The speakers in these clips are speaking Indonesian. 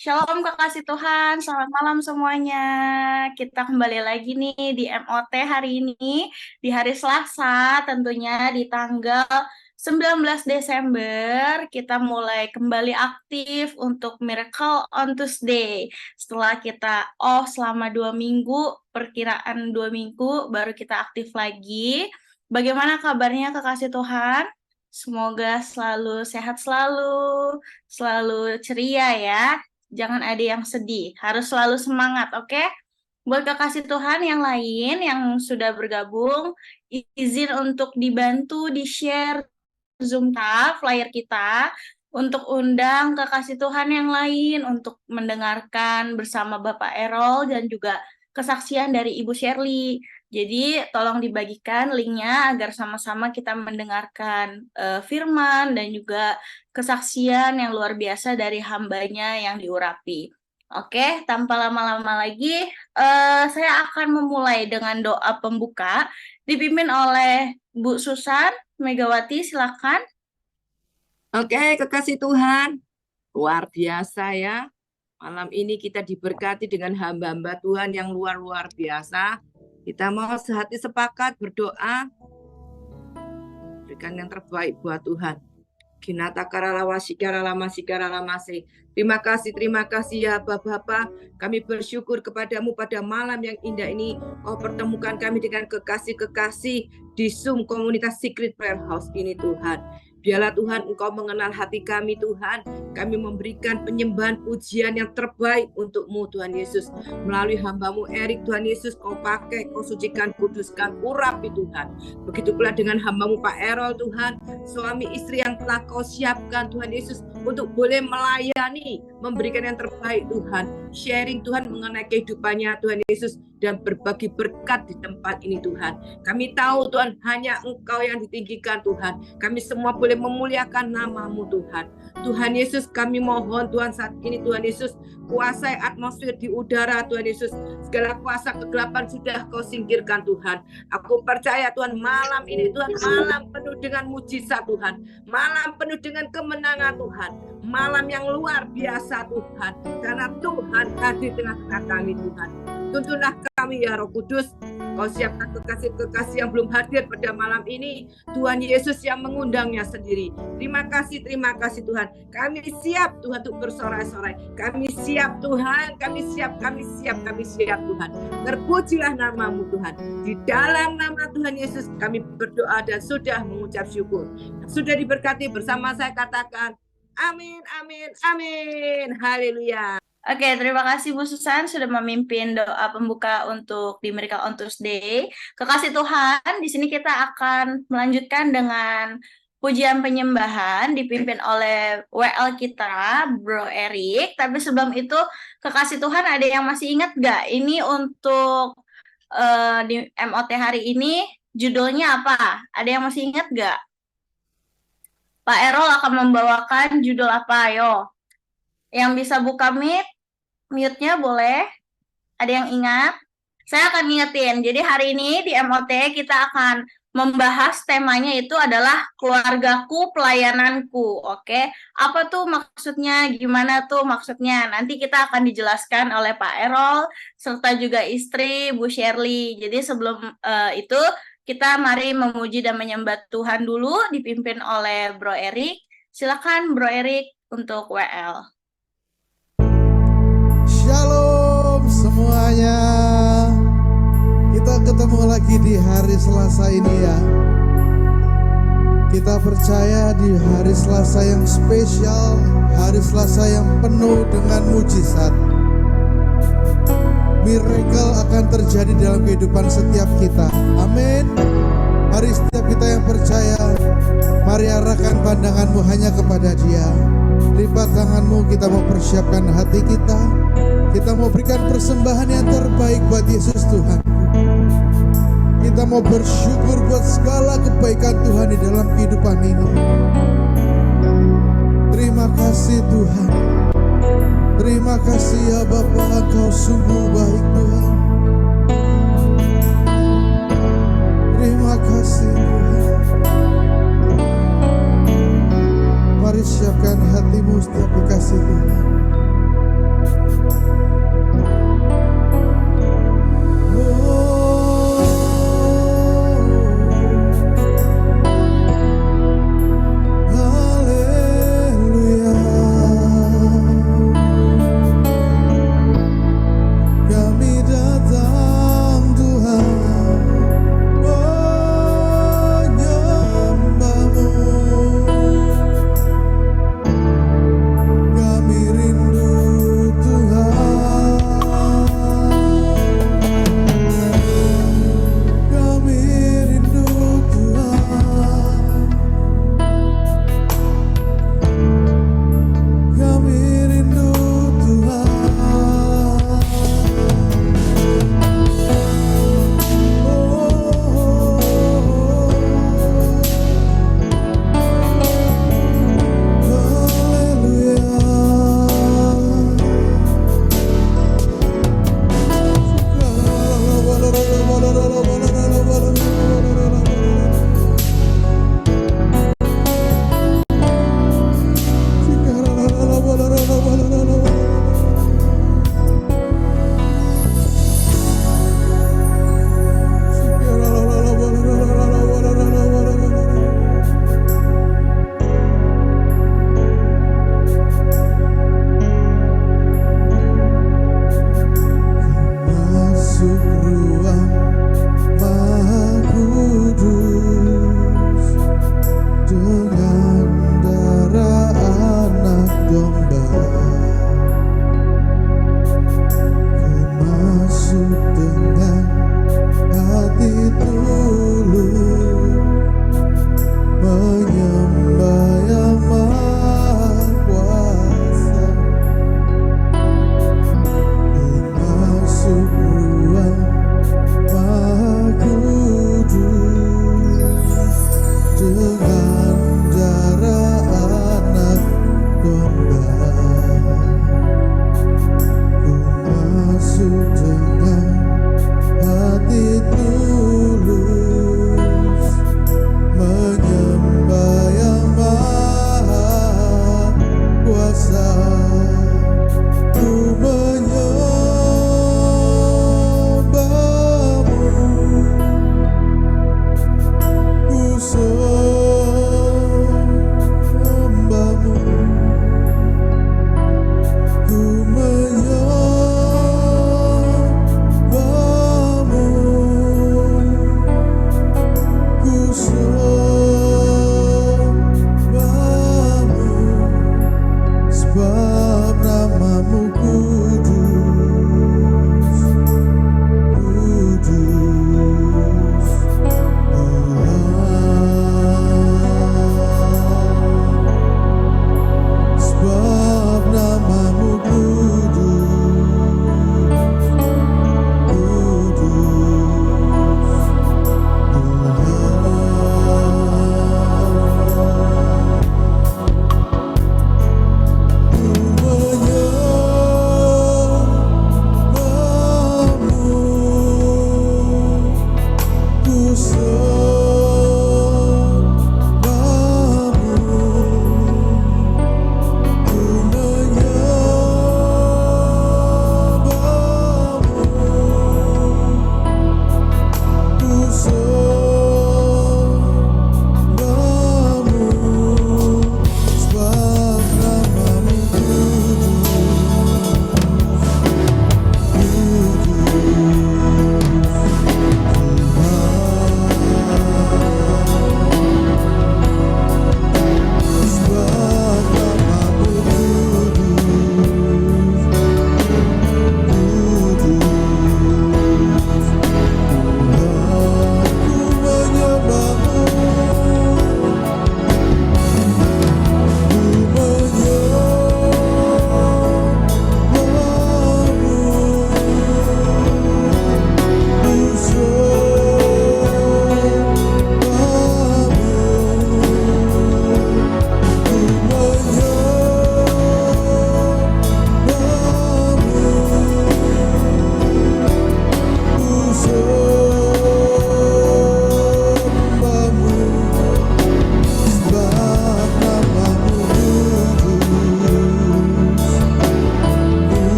Shalom kekasih Tuhan, selamat malam semuanya. Kita kembali lagi nih di MOT hari ini, di hari Selasa tentunya di tanggal 19 Desember. Kita mulai kembali aktif untuk Miracle on Tuesday. Setelah kita selama 2 minggu, perkiraan 2 minggu, baru kita aktif lagi. Bagaimana kabarnya kekasih Tuhan? Semoga selalu sehat selalu ceria ya. Jangan ada yang sedih, harus selalu semangat, oke? Buat kekasih Tuhan yang lain yang sudah bergabung, izin untuk dibantu di-share Zoom flyer kita untuk undang kekasih Tuhan yang lain untuk mendengarkan bersama Bapak Errol dan juga kesaksian dari Ibu Shirley. Jadi tolong dibagikan linknya agar sama-sama kita mendengarkan firman dan juga kesaksian yang luar biasa dari hambanya yang diurapi. Oke, tanpa lama-lama lagi, saya akan memulai dengan doa pembuka dipimpin oleh Bu Susan Megawati, silakan. Oke, kekasih Tuhan, luar biasa ya. Malam ini kita diberkati dengan hamba-hamba Tuhan yang luar biasa. Kita mau sehati sepakat berdoa, berikan yang terbaik buat Tuhan. Terima kasih ya Bapak. Kami bersyukur kepadamu pada malam yang indah ini. Kau pertemukan kami dengan kekasih-kekasih di Zoom komunitas Secret Prayer House ini Tuhan. Biarlah Tuhan Engkau mengenal hati kami Tuhan. Kami memberikan penyembahan pujian yang terbaik untuk-Mu Tuhan Yesus. Melalui hamba-Mu Erik Tuhan Yesus, Kau pakai, Kau sucikan, kuduskan, urapi Tuhan. Begitu pula dengan hamba-Mu Pak Errol Tuhan. Suami istri yang telah Kau siapkan Tuhan Yesus untuk boleh melayani, memberikan yang terbaik Tuhan. Sharing Tuhan mengenai kehidupannya Tuhan Yesus dan berbagi berkat di tempat ini Tuhan. Kami tahu Tuhan hanya Engkau yang ditinggikan Tuhan. Kami semua boleh memuliakan nama-Mu Tuhan. Tuhan Yesus kami mohon Tuhan saat ini Tuhan Yesus kuasai atmosfer di udara Tuhan Yesus. Segala kuasa kegelapan sudah Kau singkirkan Tuhan. Aku percaya Tuhan malam ini Tuhan malam penuh dengan mujizat Tuhan. Malam penuh dengan kemenangan Tuhan. Malam yang luar biasa Tuhan. Karena Tuhan hadir tengah-tengah kami Tuhan. Tuntunlah kami ya Roh Kudus. Kau siapkan kekasih-kekasih yang belum hadir pada malam ini. Tuhan Yesus yang mengundangnya sendiri. Terima kasih Tuhan. Kami siap Tuhan untuk bersorai-sorai. Kami siap Tuhan. Kami siap Tuhan. Terpujilah nama-Mu Tuhan. Di dalam nama Tuhan Yesus kami berdoa dan sudah mengucap syukur. Sudah diberkati bersama saya katakan amin. Haleluya. Oke, terima kasih Bu Susan sudah memimpin doa pembuka untuk di Miracle on Tuesday. Kekasih Tuhan, di sini kita akan melanjutkan dengan pujian penyembahan dipimpin oleh WL kita, Bro Erik. Tapi sebelum itu, kekasih Tuhan ada yang masih ingat gak? Ini untuk di MOT hari ini judulnya apa? Ada yang masih ingat gak? Pak Errol akan membawakan judul apa? Ayo. Yang bisa buka mute-nya boleh. Ada yang ingat? Saya akan ngingetin. Jadi hari ini di MOT kita akan membahas temanya itu adalah keluargaku, pelayananku. Oke? Apa tuh maksudnya? Gimana tuh maksudnya? Nanti kita akan dijelaskan oleh Pak Errol serta juga istri Bu Shirley. Jadi sebelum itu kita mari memuji dan menyembah Tuhan dulu dipimpin oleh Bro Erik. Silakan Bro Erik untuk WL. Shalom semuanya. Kita ketemu lagi di hari Selasa ini ya. Kita percaya di hari Selasa yang spesial, hari Selasa yang penuh dengan mujizat. Miracle akan terjadi dalam kehidupan setiap kita. Amin. Mari setiap kita yang percaya, mari arahkan pandanganmu hanya kepada Dia. Lipat tanganmu, kita mau persiapkan hati kita. Kita mau berikan persembahan yang terbaik buat Yesus Tuhan. Kita mau bersyukur buat segala kebaikan Tuhan di dalam kehidupan ini. Terima kasih Tuhan. Terima kasih ya Bapa, Engkau sungguh baik Tuhan. Terima kasih Tuhan. Mari siapkan hatimu setiap dikasih Tuhan.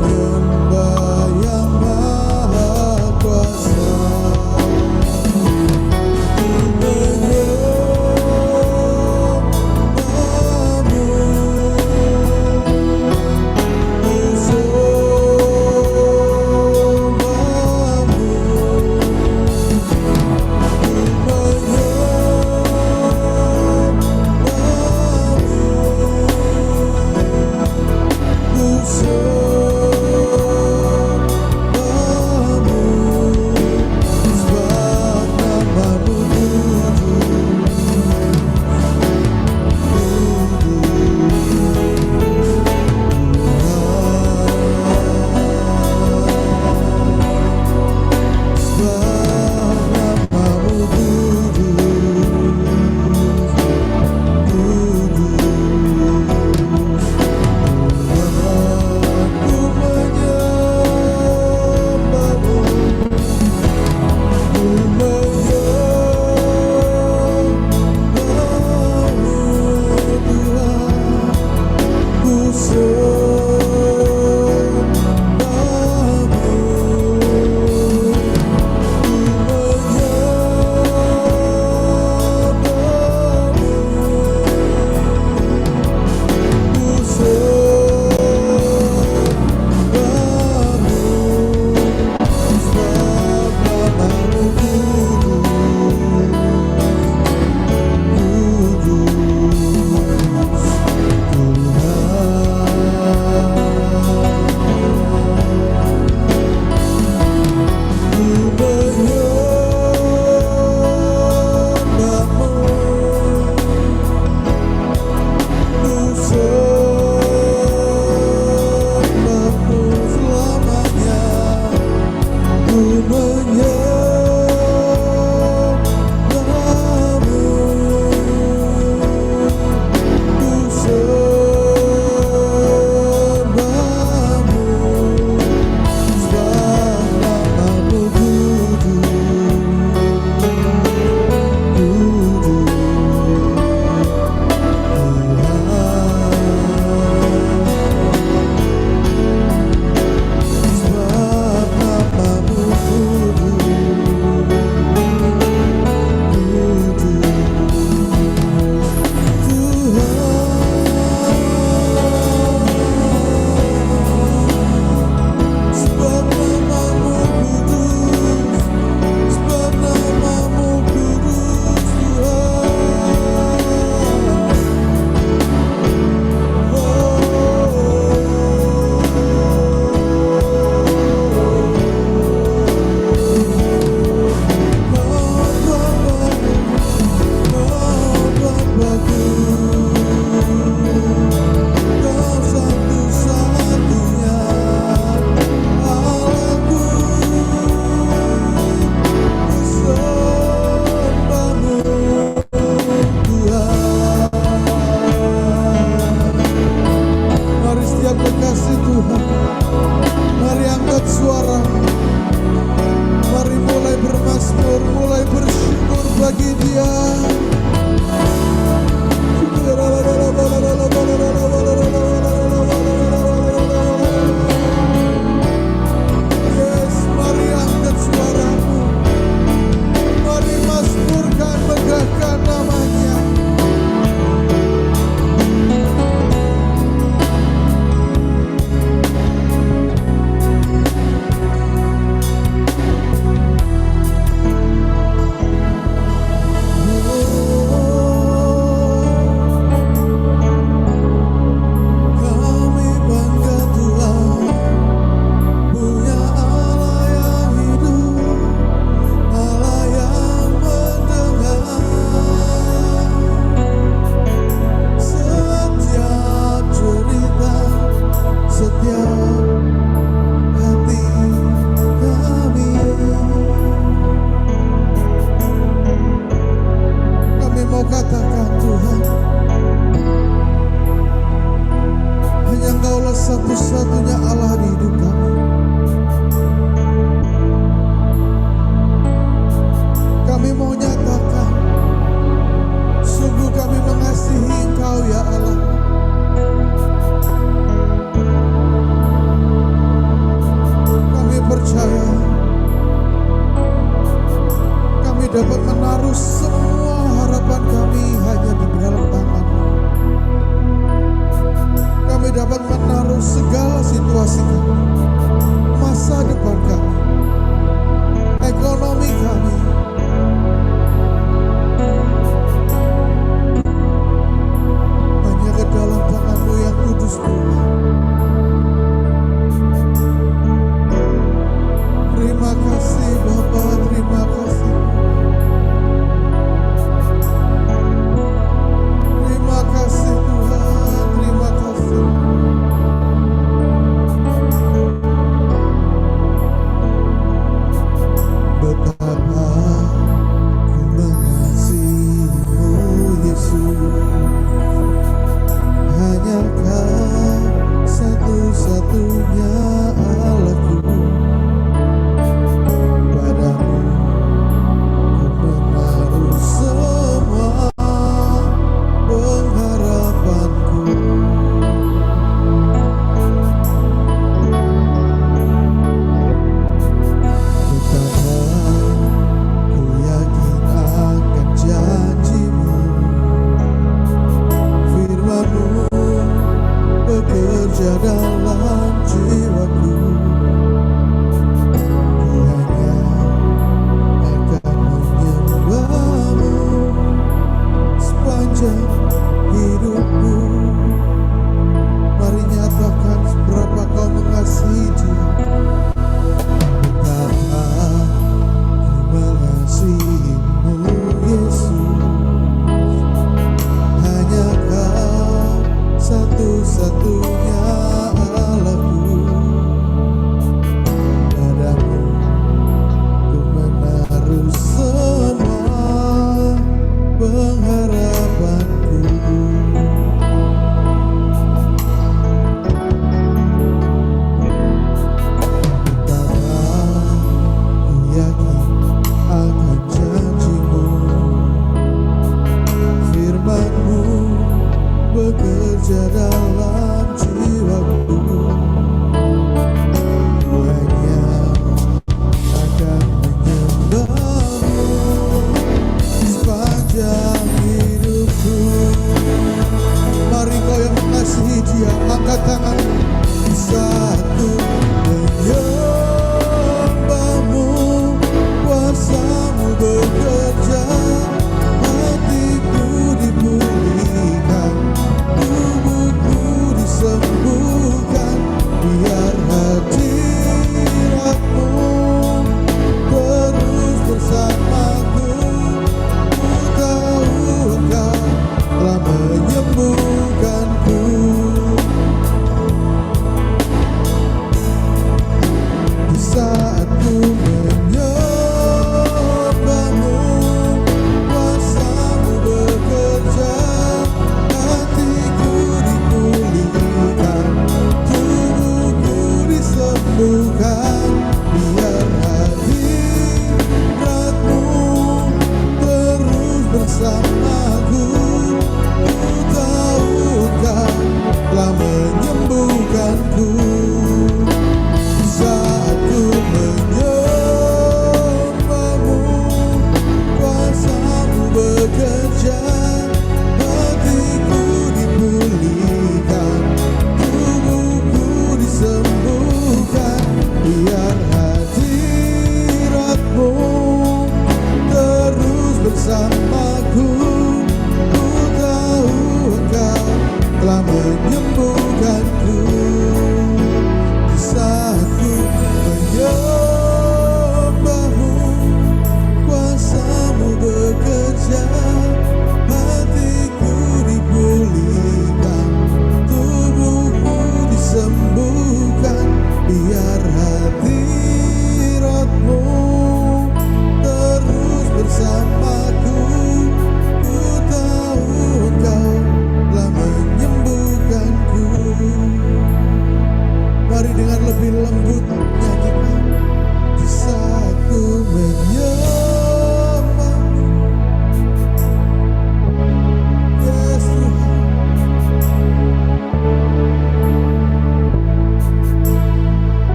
menyembah yang maha kuasa.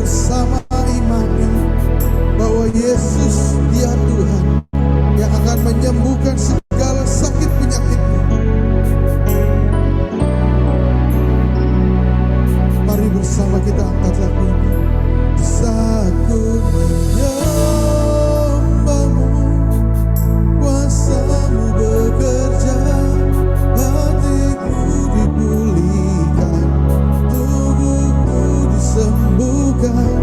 bersama imani bahwa Yesus dia Tuhan yang akan menyembuhkan segala sakit penyakitmu. Mari bersama kita angkat lagu ini. Saat ku menyembahmu, kuasa-Mu bekerja, hatiku dipulihkan, tubuhku disembuhkan,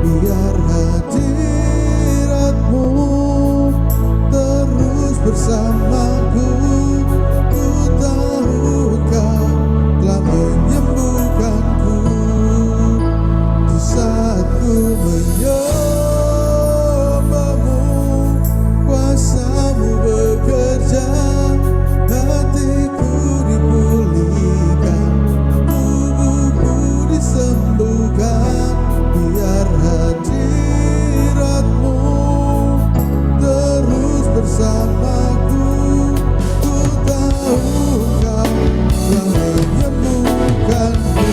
biar hadirat-Mu terus bersamaku. Ku tahu Kau telah menyembuhkanku. Di saat ku menyembahmu, kuasa-Mu bekerja, hatiku dipulihkan, tubuhku disembuhkan, biar hadirat-Mu terus bersamaku. Ku tahu Kau telah menyembuhkanku.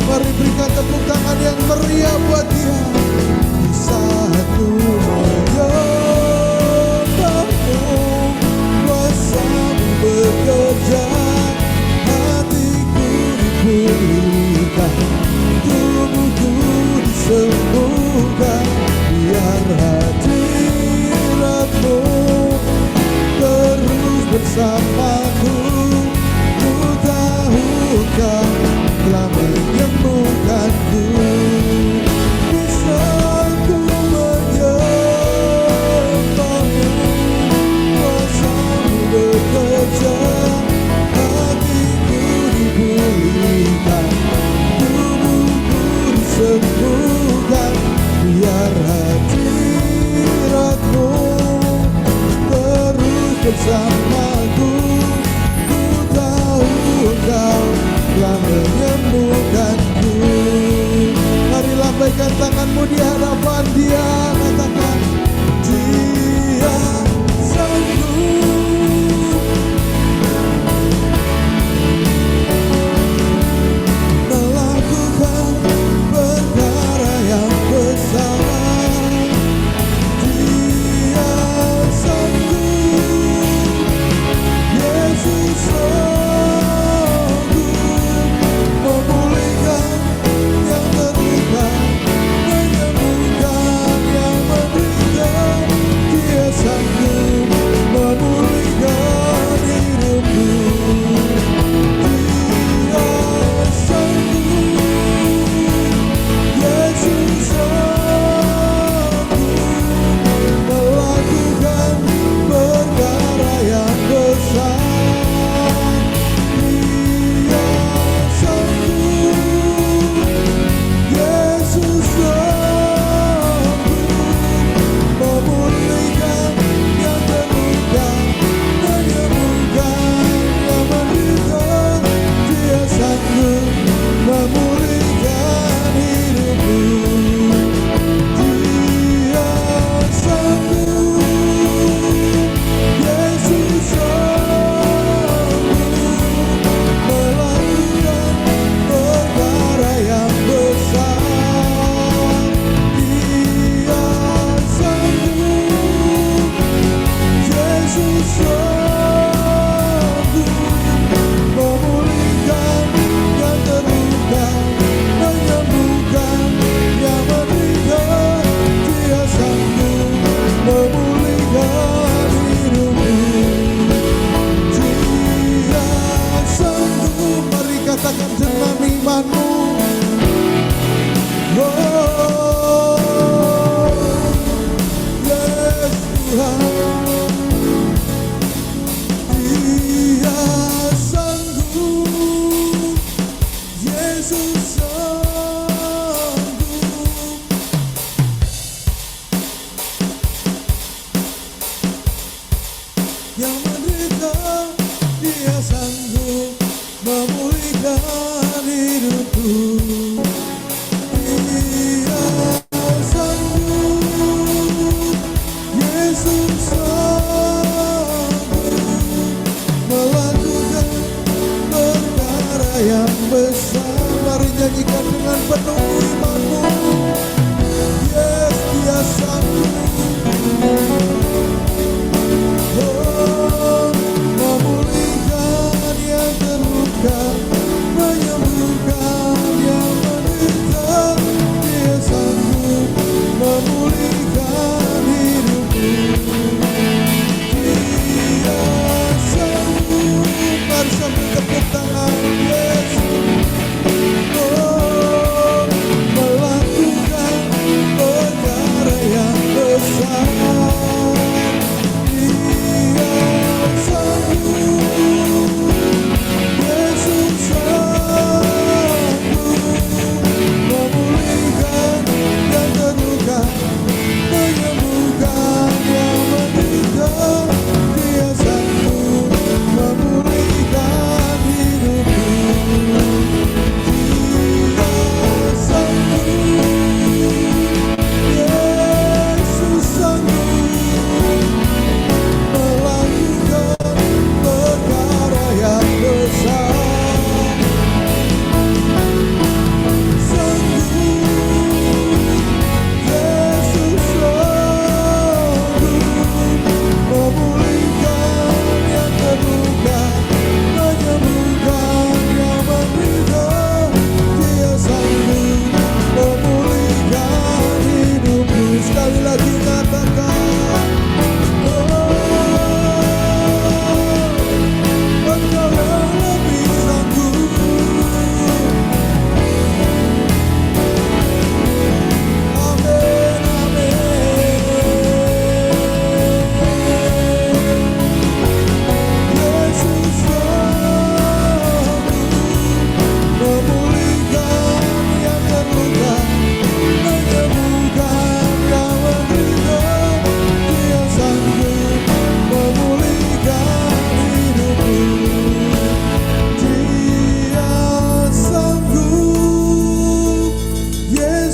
Mari berikan tepuk tangan yang meriah buat Dia. Di saat ku menyembahmu, kuasa-Mu bekerja, hatiku dipulihkan, tubuhku disembuhkan, biar hadirat-Mu terus bersamaku. Ku tahu Kau telah menyembuhkanku. Di saat ku menyembahmu, kuasa-Mu bekerja, hatiku dipulihkan, tubuhku disembuhkan, biar hadirat-Mu terus bersamaku. Ku tahu Kau telah menyembuhkanku. Mari lambaikan tanganmu di hadapan Dia, katakan Dia sanggup melakukan perkara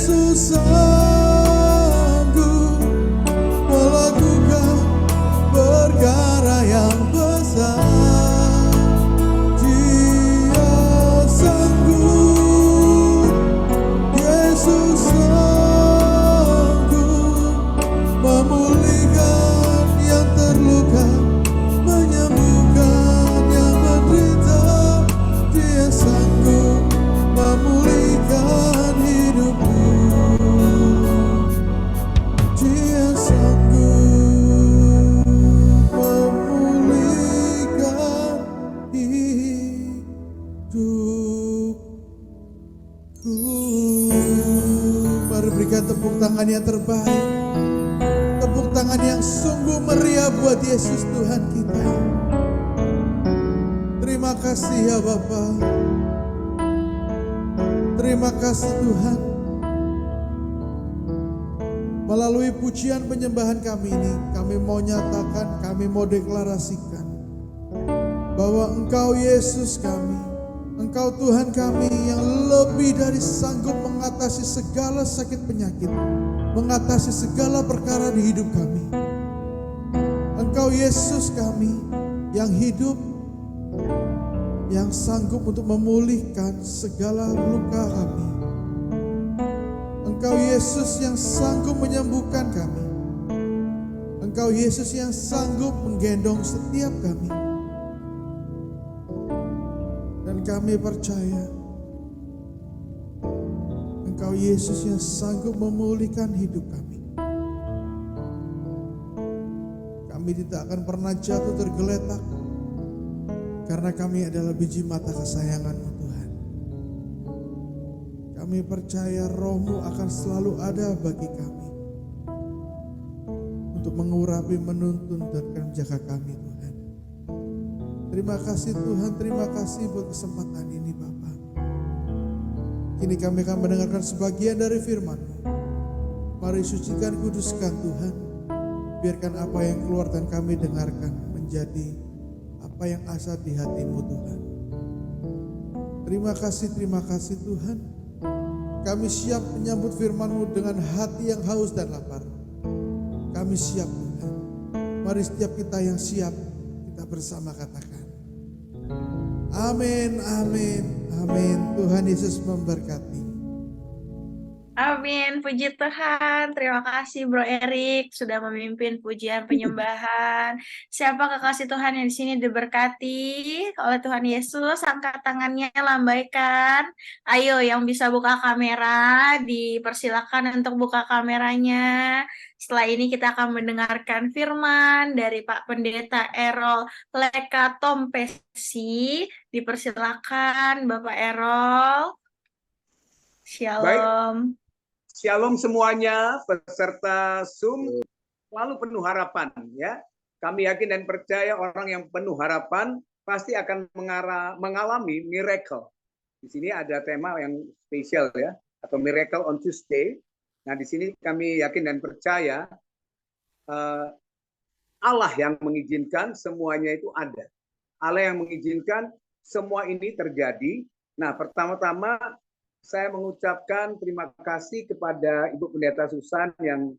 Yesus sanggup melakukan perkara yang besar. Dia sanggup, Yesus sanggup memulihkan yang terluka, menyembuhkan yang menderita. Dia sanggup memulihkan hidupku. Dia sanggup memulihkan hidupku. Mari berikan tepuk tangan yang terbaik, tepuk tangan yang sungguh meriah buat Yesus Tuhan kita. Terima kasih ya Bapa. Terima kasih Tuhan. Melalui pujian penyembahan kami ini, kami mau nyatakan, kami mau deklarasikan bahwa Engkau Yesus kami, Engkau Tuhan kami yang lebih dari sanggup mengatasi segala sakit penyakit, mengatasi segala perkara di hidup kami. Engkau Yesus kami yang hidup, yang sanggup untuk memulihkan segala luka kami. Engkau Yesus yang sanggup menyembuhkan kami. Engkau Yesus yang sanggup menggendong setiap kami. Dan kami percaya Engkau Yesus yang sanggup memulihkan hidup kami. Kami tidak akan pernah jatuh tergeletak, karena kami adalah biji mata kesayangan-Mu Tuhan. Kami percaya Roh-Mu akan selalu ada bagi kami untuk mengurapi, menuntun, dan menjaga kami Tuhan. Terima kasih Tuhan, terima kasih buat kesempatan ini Bapa. Kini kami akan mendengarkan sebagian dari firman-Mu. Mari sucikan, kuduskan Tuhan. Biarkan apa yang keluar dan kami dengarkan menjadi apa yang asal di hati-Mu Tuhan. Terima kasih Tuhan. Kami siap menyambut firman-Mu dengan hati yang haus dan lapar. Kami siap Tuhan. Mari setiap kita yang siap, kita bersama katakan amin, amin, amin. Tuhan Yesus memberkati. Amin, puji Tuhan. Terima kasih Bro Erik sudah memimpin pujian penyembahan. Siapa kekasih Tuhan yang di sini diberkati oleh Tuhan Yesus? Angkat tangannya, lambaikan. Ayo yang bisa buka kamera, dipersilakan untuk buka kameranya. Setelah ini kita akan mendengarkan firman dari Pak Pendeta Errol Leka Tompesi. Dipersilakan Bapak Errol. Shalom. Baik. Shalom semuanya, peserta Zoom selalu penuh harapan ya. Kami yakin dan percaya orang yang penuh harapan pasti akan mengalami miracle. Di sini ada tema yang spesial ya, atau Miracle on Tuesday. Nah, di sini kami yakin dan percaya Allah yang mengizinkan semuanya itu ada. Allah yang mengizinkan semua ini terjadi. Nah, pertama-tama saya mengucapkan terima kasih kepada Ibu Pendeta Susan yang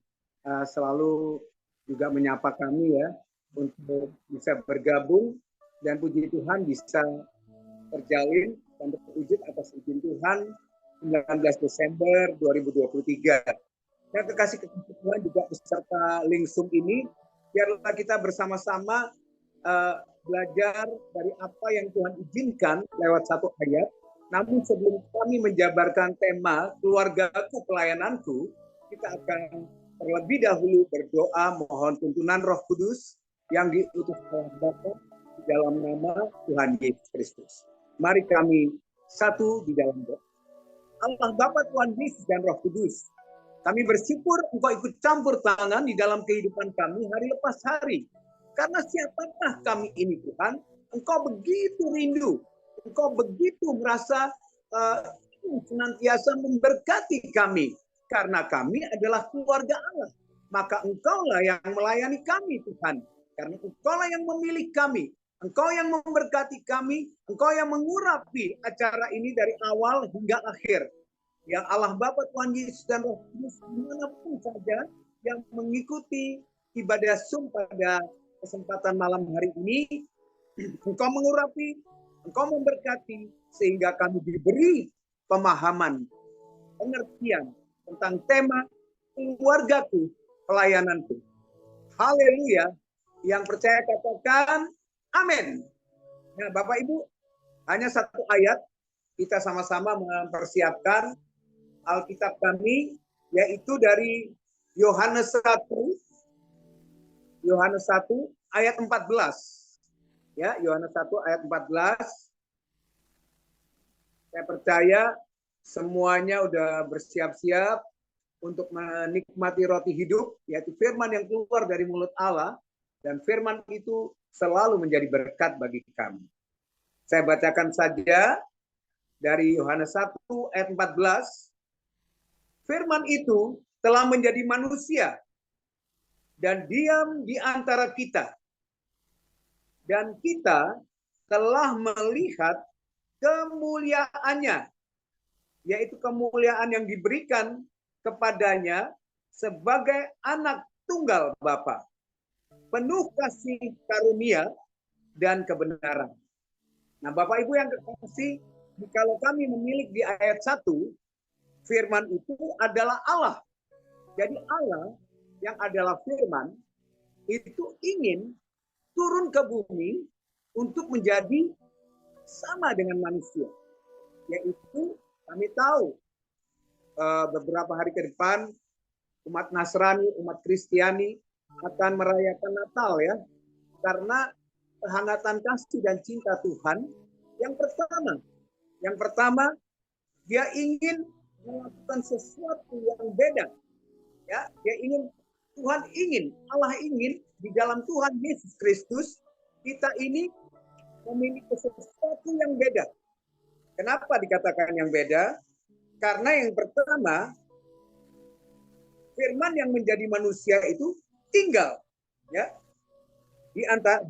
selalu juga menyapa kami ya untuk bisa bergabung, dan puji Tuhan bisa terjalin dan terwujud atas izin Tuhan 19 Desember 2023. Dan kekasih Tuhan juga beserta link Zoom ini, biarlah kita bersama-sama belajar dari apa yang Tuhan izinkan lewat satu ayat. Namun sebelum kami menjabarkan tema keluargaku pelayananku, kita akan terlebih dahulu berdoa mohon tuntunan Roh Kudus yang diutus oleh Bapa di dalam nama Tuhan Yesus Kristus. Mari kami satu di dalam doa. Allah Bapa, Tuhan Yesus dan Roh Kudus, kami bersyukur Engkau ikut campur tangan di dalam kehidupan kami hari lepas hari. Karena siapakah kami ini Tuhan? Engkau begitu rindu. Engkau begitu merasa senantiasa memberkati kami. Karena kami adalah keluarga Allah. Maka Engkaulah yang melayani kami Tuhan. Karena Engkaulah yang memilih kami. Engkau yang memberkati kami. Engkau yang mengurapi acara ini dari awal hingga akhir. yang Allah Bapa, Tuhan Yesus dan Roh Kudus dimanapun saja yang mengikuti ibadah Zoom pada kesempatan malam hari ini, Engkau mengurapi, Engkau memberkati, sehingga kami diberi pemahaman, pengertian tentang tema keluargaku, pelayananku. Haleluya. Yang percaya katakan amin. Nah, Bapak Ibu, hanya satu ayat, kita sama-sama mempersiapkan Alkitab kami, yaitu dari Yohanes 1 ayat 14. Ya, Yohanes 1 ayat 14. Saya percaya semuanya udah bersiap-siap untuk menikmati roti hidup, yaitu firman yang keluar dari mulut Allah, dan firman itu selalu menjadi berkat bagi kami. Saya bacakan saja dari Yohanes 1 ayat 14. Firman itu telah menjadi manusia dan diam di antara kita. Dan kita telah melihat kemuliaannya, yaitu kemuliaan yang diberikan kepadanya sebagai anak tunggal Bapa, penuh kasih karunia dan kebenaran. Nah, Bapak Ibu yang kekasih, kalau kami memilih di ayat 1, firman itu adalah Allah. Jadi Allah yang adalah firman itu ingin turun ke bumi untuk menjadi sama dengan manusia. Yaitu kami tahu beberapa hari ke depan umat Nasrani, umat Kristiani akan merayakan Natal ya. Karena kehangatan kasih dan cinta Tuhan yang pertama dia ingin melakukan sesuatu yang beda. Ya, Allah ingin di dalam Tuhan Yesus Kristus kita ini memiliki sesuatu yang beda. Kenapa dikatakan yang beda? Karena yang pertama, firman yang menjadi manusia itu tinggal, ya,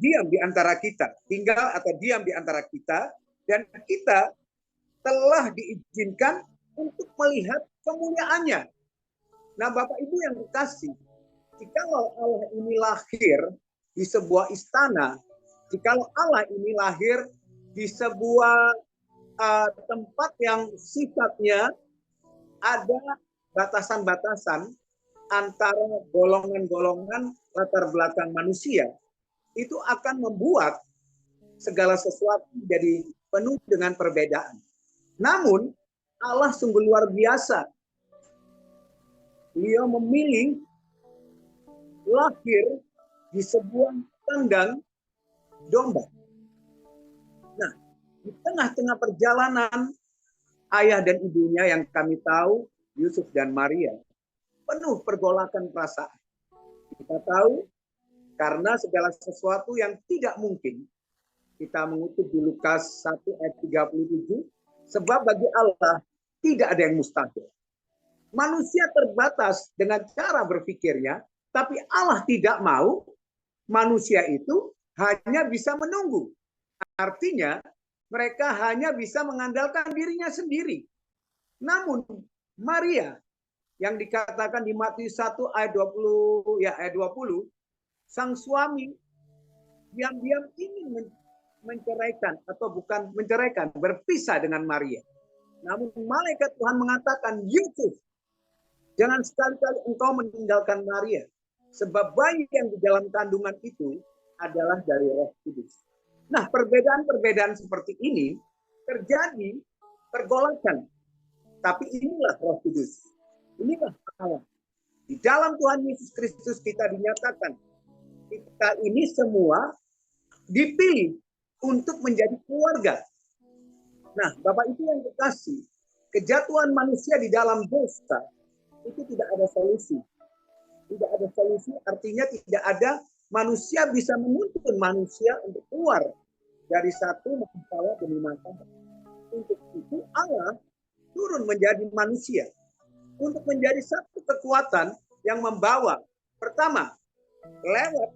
diam di antara kita, tinggal atau diam di antara kita, dan kita telah diizinkan untuk melihat kemuliaannya. Nah, Bapak Ibu yang kekasih, jikalau Allah ini lahir di sebuah istana, jikalau Allah ini lahir di sebuah tempat yang sifatnya ada batasan-batasan antara golongan-golongan latar belakang manusia, itu akan membuat segala sesuatu jadi penuh dengan perbedaan. Namun Allah sungguh luar biasa. Beliau memilih lahir di sebuah kandang domba. Nah, di tengah-tengah perjalanan ayah dan ibunya yang kami tahu, Yusuf dan Maria, penuh pergolakan perasaan. Kita tahu karena segala sesuatu yang tidak mungkin, kita mengutip di Lukas 1 ayat 37, sebab bagi Allah tidak ada yang mustahil. Manusia terbatas dengan cara berpikirnya, tapi Allah tidak mau manusia itu hanya bisa menunggu. Artinya mereka hanya bisa mengandalkan dirinya sendiri. Namun Maria yang dikatakan di Matius 1 ayat 20 sang suami diam-diam ingin menceraikan atau bukan menceraikan, berpisah dengan Maria. Namun malaikat Tuhan mengatakan, Yusuf, jangan sekali-kali engkau meninggalkan Maria, sebab bayi yang di dalam kandungan itu adalah dari Roh Kudus. Nah, perbedaan-perbedaan seperti ini terjadi pergolakan. Tapi inilah Roh Kudus. Inilah Allah. Di dalam Tuhan Yesus Kristus kita dinyatakan, kita ini semua dipilih untuk menjadi keluarga. Nah, Bapak Ibu yang kekasih, kejatuhan manusia di dalam dosa itu tidak ada solusi. Tidak ada solusi artinya tidak ada manusia bisa menuntun manusia untuk keluar dari satu masalah demi masalah. Untuk itu Allah turun menjadi manusia. Untuk menjadi satu kekuatan yang membawa. Pertama, lewat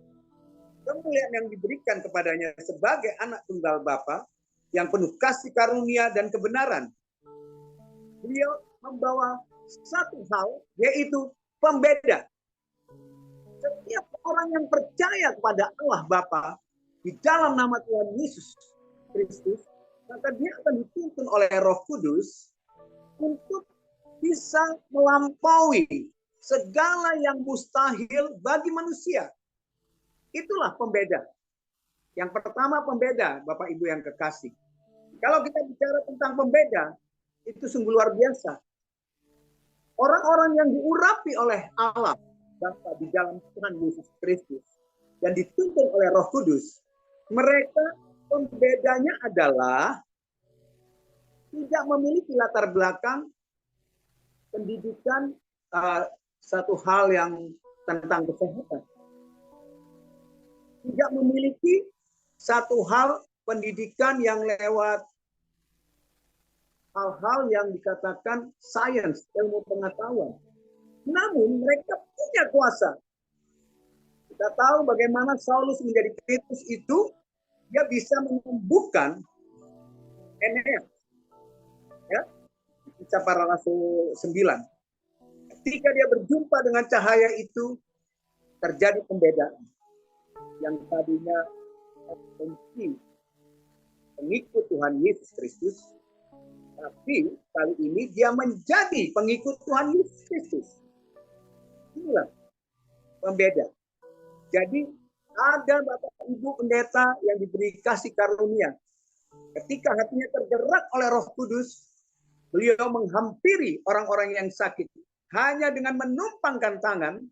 kemuliaan yang diberikan kepadanya sebagai anak tunggal Bapa yang penuh kasih karunia dan kebenaran. Beliau membawa satu hal, yaitu pembeda. Setiap orang yang percaya kepada Allah Bapa di dalam nama Tuhan Yesus Kristus, maka dia akan dituntun oleh Roh Kudus untuk bisa melampaui segala yang mustahil bagi manusia. Itulah pembeda. Yang pertama pembeda, Bapak Ibu yang kekasih. Kalau kita bicara tentang pembeda, itu sungguh luar biasa. Orang-orang yang diurapi oleh Allah Bapa di dalam Tuhan Yesus Kristus dan dituntun oleh Roh Kudus, mereka pembedanya adalah tidak memiliki latar belakang pendidikan satu hal yang tentang kesehatan. Tidak memiliki satu hal pendidikan yang lewat hal-hal yang dikatakan sains, ilmu pengetahuan. Namun mereka punya kuasa. Kita tahu bagaimana Saulus menjadi Petrus itu, dia bisa menyembuhkan Eneas. Ya, Kisah Para Rasul 9. Ketika dia berjumpa dengan cahaya itu, terjadi pembedaan. Yang tadinya benci pengikut Tuhan Yesus Kristus, tapi kali ini dia menjadi pengikut Tuhan Yesus Kristus. Inilah pembeda. Jadi ada Bapak Ibu pendeta yang diberi kasih karunia. Ketika hatinya tergerak oleh Roh Kudus, beliau menghampiri orang-orang yang sakit. Hanya dengan menumpangkan tangan,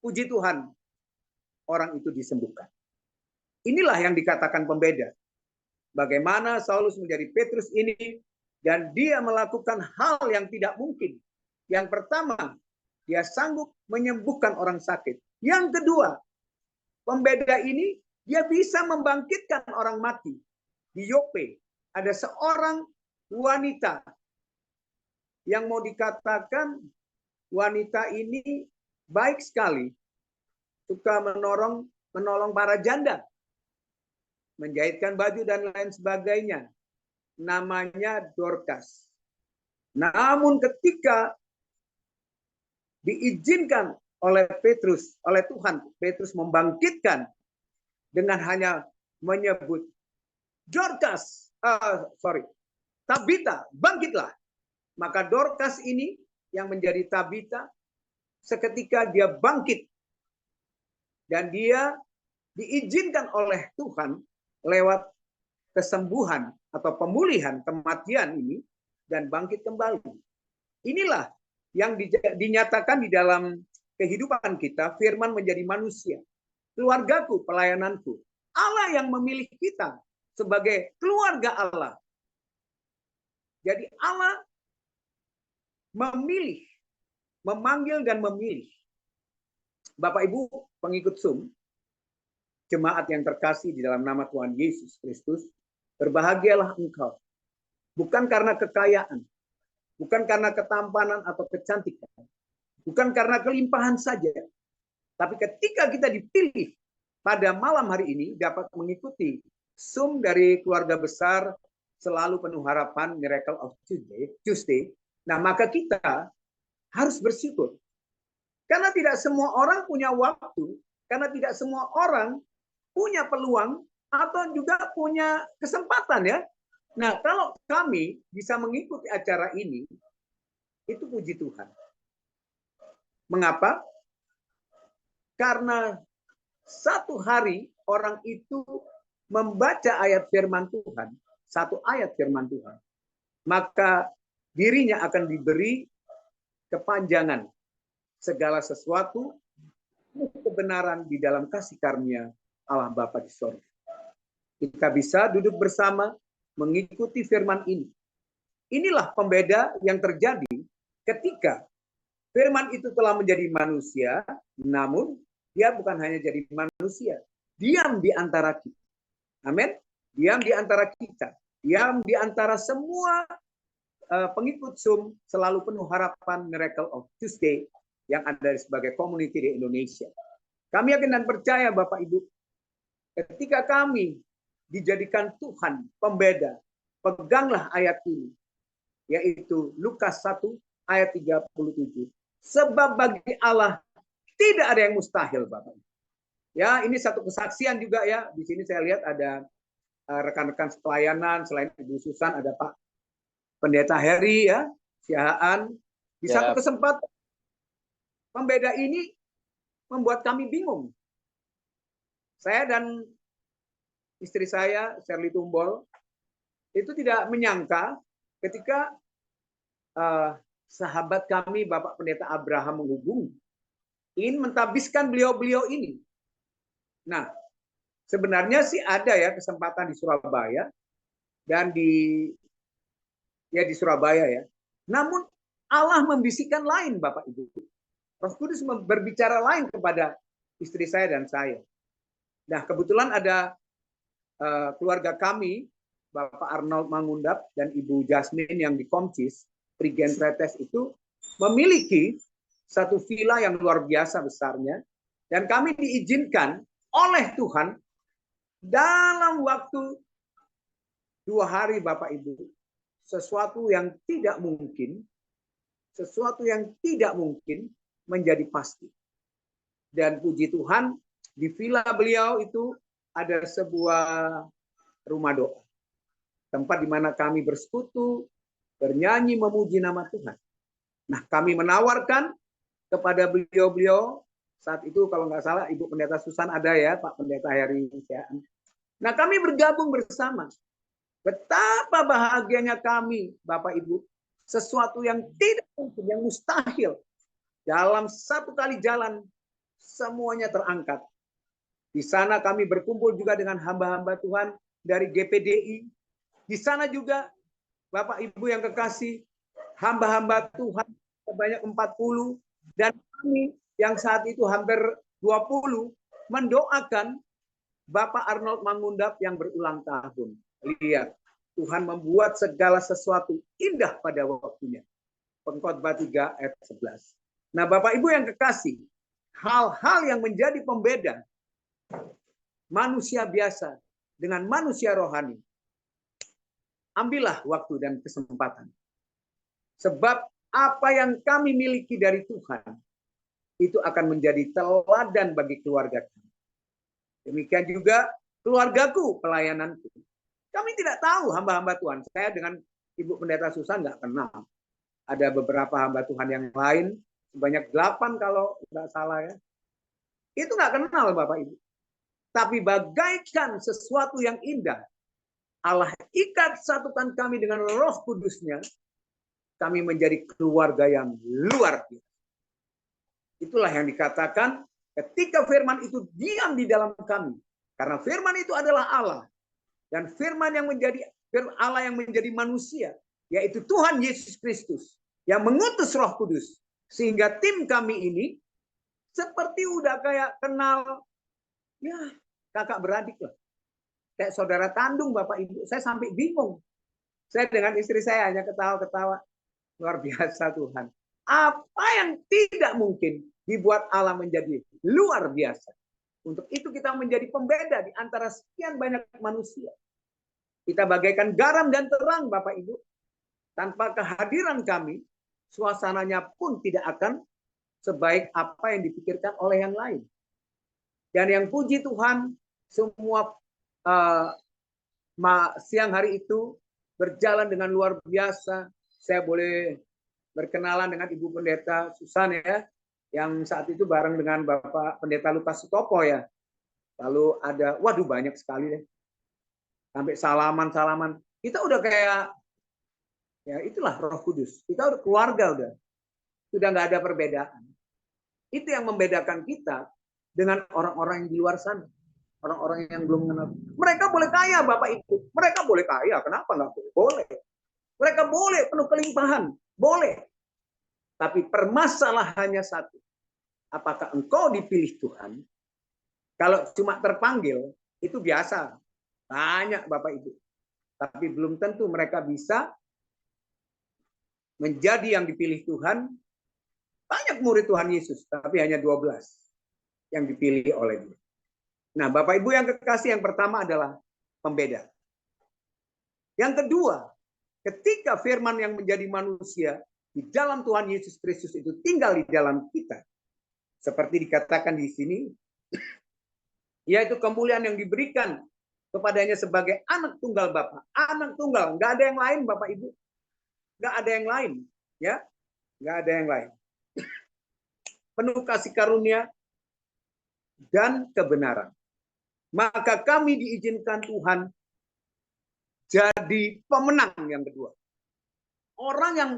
puji Tuhan, orang itu disembuhkan. Inilah yang dikatakan pembeda. Bagaimana Saulus menjadi Petrus ini, dan dia melakukan hal yang tidak mungkin. Yang pertama, dia sanggup menyembuhkan orang sakit. Yang kedua, pembeda ini, dia bisa membangkitkan orang mati. Di Yope, ada seorang wanita yang mau dikatakan wanita ini baik sekali, suka menolong para janda, menjahitkan baju dan lain sebagainya. Namanya Dorcas. Namun ketika diizinkan oleh Petrus, oleh Tuhan, Petrus membangkitkan dengan hanya menyebut Dorcas, Tabita, bangkitlah. Maka Dorcas ini yang menjadi Tabita, seketika dia bangkit. Dan dia diizinkan oleh Tuhan lewat kesembuhan atau pemulihan kematian ini dan bangkit kembali. Inilah yang dinyatakan di dalam kehidupan kita, firman menjadi manusia. Keluargaku, pelayananku. Allah yang memilih kita sebagai keluarga Allah. Jadi Allah memilih, memanggil dan memilih. Bapak Ibu pengikut Zoom, jemaat yang terkasih di dalam nama Tuhan Yesus Kristus, berbahagialah engkau. Bukan karena kekayaan, bukan karena ketampanan atau kecantikan, bukan karena kelimpahan saja. Tapi ketika kita dipilih pada malam hari ini dapat mengikuti Zoom dari keluarga besar selalu penuh harapan Miracle of Tuesday. Nah, maka kita harus bersyukur. Karena tidak semua orang punya waktu, karena tidak semua orang punya peluang atau juga punya kesempatan ya. Nah, kalau kami bisa mengikuti acara ini, itu puji Tuhan. Mengapa? Karena satu hari orang itu membaca ayat firman Tuhan, satu ayat firman Tuhan, maka dirinya akan diberi kepanjangan segala sesuatu kebenaran di dalam kasih karunia Allah Bapa di sorga. Kita bisa duduk bersama mengikuti firman ini. Inilah pembeda yang terjadi ketika firman itu telah menjadi manusia, namun dia bukan hanya jadi manusia, diam di antara kita. Amin. Diam di antara kita, diam di antara semua pengikut Zoom selalu penuh harapan Miracle of Tuesday yang ada sebagai community di Indonesia. Kami yakin dan percaya Bapak Ibu, ketika kami dijadikan Tuhan pembeda, peganglah ayat ini. yaitu Lukas 1 ayat 37. Sebab bagi Allah tidak ada yang mustahil, Bapak. Ya, ini satu kesaksian juga ya. Di sini saya lihat ada rekan-rekan pelayanan, selain Ibu Susan ada Pak Pendeta Heri ya, Siahaan. Di satu kesempatan pembeda ini membuat kami bingung. Saya dan istri saya, Shirley Tumbol, itu tidak menyangka ketika sahabat kami, Bapak Pendeta Abraham menghubungi, ingin mentabiskan beliau-beliau ini. Nah, sebenarnya sih ada ya kesempatan di Surabaya dan di Surabaya ya. Namun Allah membisikkan lain, Bapak Ibu. Roh Kudus berbicara lain kepada istri saya dan saya. Nah, kebetulan ada keluarga kami, Bapak Arnold Mangundap dan Ibu Jasmine yang di Komcis, Prigen Tretes itu memiliki satu villa yang luar biasa besarnya. Dan kami diizinkan oleh Tuhan dalam waktu 2 hari, Bapak Ibu, sesuatu yang tidak mungkin menjadi pasti. Dan puji Tuhan, di villa beliau itu ada sebuah rumah doa. Tempat di mana kami bersekutu, bernyanyi, memuji nama Tuhan. Nah, kami menawarkan kepada beliau-beliau, saat itu kalau nggak salah Ibu Pendeta Susan ada ya, Pak Pendeta Heri. Nah, kami bergabung bersama. Betapa bahagianya kami, Bapak Ibu. Sesuatu yang tidak mungkin, yang mustahil. Dalam satu kali jalan, semuanya terangkat. Di sana kami berkumpul juga dengan hamba-hamba Tuhan dari GPDI. Di sana juga, Bapak Ibu yang kekasih, hamba-hamba Tuhan sebanyak 40. Dan kami yang saat itu hampir 20 mendoakan Bapak Arnold Mangundap yang berulang tahun. Lihat, Tuhan membuat segala sesuatu indah pada waktunya. Pengkhotbah 3 ayat 11. Nah, Bapak Ibu yang kekasih, hal-hal yang menjadi pembeda manusia biasa dengan manusia rohani, ambillah waktu dan kesempatan. Sebab apa yang kami miliki dari Tuhan, itu akan menjadi teladan bagi keluarga kami. Demikian juga keluargaku, pelayananku. Kami tidak tahu hamba-hamba Tuhan. Saya dengan Ibu Pendeta Susan nggak kenal. Ada beberapa hamba Tuhan yang lain, sebanyak 8 kalau nggak salah ya. Itu nggak kenal Bapak Ibu. Tapi bagaikan sesuatu yang indah, Allah ikat satukan kami dengan Roh Kudusnya, kami menjadi keluarga yang luar biasa. Itulah yang dikatakan ketika firman itu diam di dalam kami. Karena firman itu adalah Allah. Dan firman yang menjadi Allah yang menjadi manusia, yaitu Tuhan Yesus Kristus yang mengutus Roh Kudus, sehingga tim kami ini seperti udah kayak kenal ya kakak beradik lah, kayak saudara kandung Bapak Ibu. Saya sampai bingung. Saya dengan istri saya hanya ketawa-ketawa. Luar biasa Tuhan. Apa yang tidak mungkin dibuat Allah menjadi luar biasa. Untuk itu kita menjadi pembeda di antara sekian banyak manusia. Kita bagaikan garam dan terang, Bapak Ibu. Tanpa kehadiran kami, suasananya pun tidak akan sebaik apa yang dipikirkan oleh yang lain. Dan yang puji Tuhan, semua siang hari itu berjalan dengan luar biasa. Saya boleh berkenalan dengan Ibu Pendeta Susan ya, yang saat itu bareng dengan Bapak Pendeta Lukas Sutopo ya. Lalu ada, waduh banyak sekali deh. Sampai salaman-salaman. Kita udah kayak, ya itulah Roh Kudus. Kita udah keluarga udah. Sudah nggak ada perbedaan. Itu yang membedakan kita dengan orang-orang yang di luar sana. Orang-orang yang belum mengenal. Mereka boleh kaya Bapak Ibu. Mereka boleh kaya. Kenapa nggak boleh? Boleh. Mereka boleh penuh kelimpahan. Boleh. Tapi permasalahannya satu. Apakah engkau dipilih Tuhan? Kalau cuma terpanggil, itu biasa. Banyak Bapak Ibu. Tapi belum tentu mereka bisa menjadi yang dipilih Tuhan. Banyak murid Tuhan Yesus, tapi hanya 12 yang dipilih oleh Dia. Nah, Bapak Ibu yang kekasih, yang pertama adalah pembeda. Yang kedua, ketika firman yang menjadi manusia di dalam Tuhan Yesus Kristus itu tinggal di dalam kita. Seperti dikatakan di sini, yaitu kemuliaan yang diberikan kepadanya sebagai anak tunggal Bapa. Anak tunggal, nggak ada yang lain Bapak Ibu. Nggak ada yang lain. Ya, nggak ada yang lain. Penuh kasih karunia dan kebenaran. Maka kami diizinkan Tuhan jadi pemenang yang kedua. Orang yang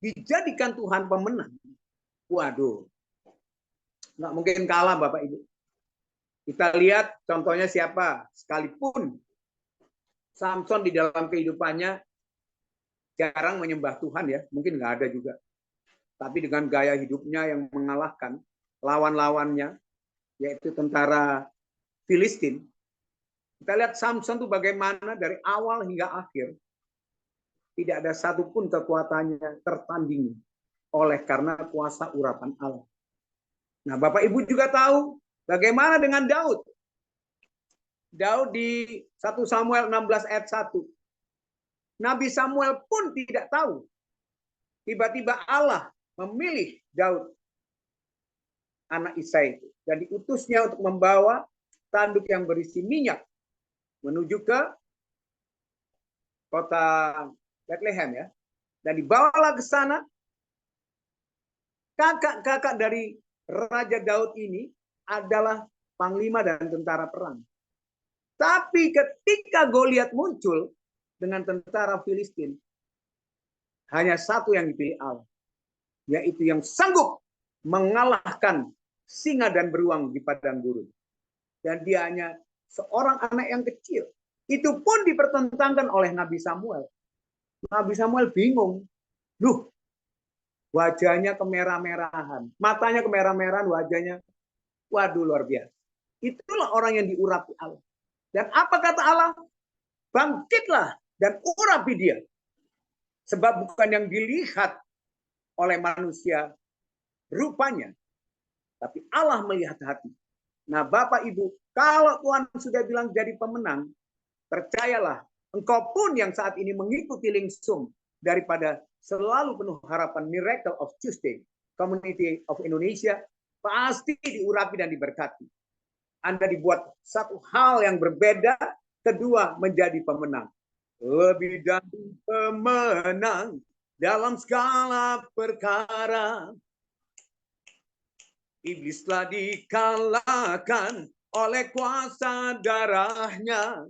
dijadikan Tuhan pemenang, waduh, nggak mungkin kalah Bapak Ibu. Kita lihat contohnya siapa, sekalipun Samson di dalam kehidupannya jarang menyembah Tuhan ya, mungkin nggak ada juga. Tapi dengan gaya hidupnya yang mengalahkan lawan-lawannya, yaitu tentara Filistin. Kita lihat Samson itu bagaimana dari awal hingga akhir. Tidak ada satupun kekuatannya tertandingi oleh karena kuasa urapan Allah. Nah, Bapak Ibu juga tahu bagaimana dengan Daud. Daud di 1 Samuel 16 ayat 1. Nabi Samuel pun tidak tahu. Tiba-tiba Allah memilih Daud, anak Isai itu, dan diutusnya untuk membawa tanduk yang berisi minyak menuju ke kota Bethlehem ya. Dan dibawalah ke sana. Kakak-kakak dari Raja Daud ini adalah panglima dan tentara perang. Tapi ketika Goliat muncul dengan tentara Filistin, hanya satu yang dipilih Allah, yaitu yang sanggup mengalahkan singa dan beruang di padang gurun. Dan dia hanya seorang anak yang kecil. Itu pun dipertentangkan oleh Nabi Samuel. Nabi Samuel bingung. Loh, wajahnya kemerah-merahan. Matanya kemerah-merahan, wajahnya. Waduh, luar biasa. Itulah orang yang diurapi Allah. Dan apa kata Allah? Bangkitlah dan urapi dia. Sebab bukan yang dilihat oleh manusia rupanya. Tapi Allah melihat hati. Nah, Bapak Ibu, kalau Tuhan sudah bilang jadi pemenang, percayalah, engkau pun yang saat ini mengikuti Lingsum daripada selalu penuh harapan Miracle of Tuesday, Community of Indonesia, pasti diurapi dan diberkati. Anda dibuat satu hal yang berbeda, kedua menjadi pemenang. Lebih dari pemenang dalam segala perkara. Iblis telah dikalahkan oleh kuasa darahnya.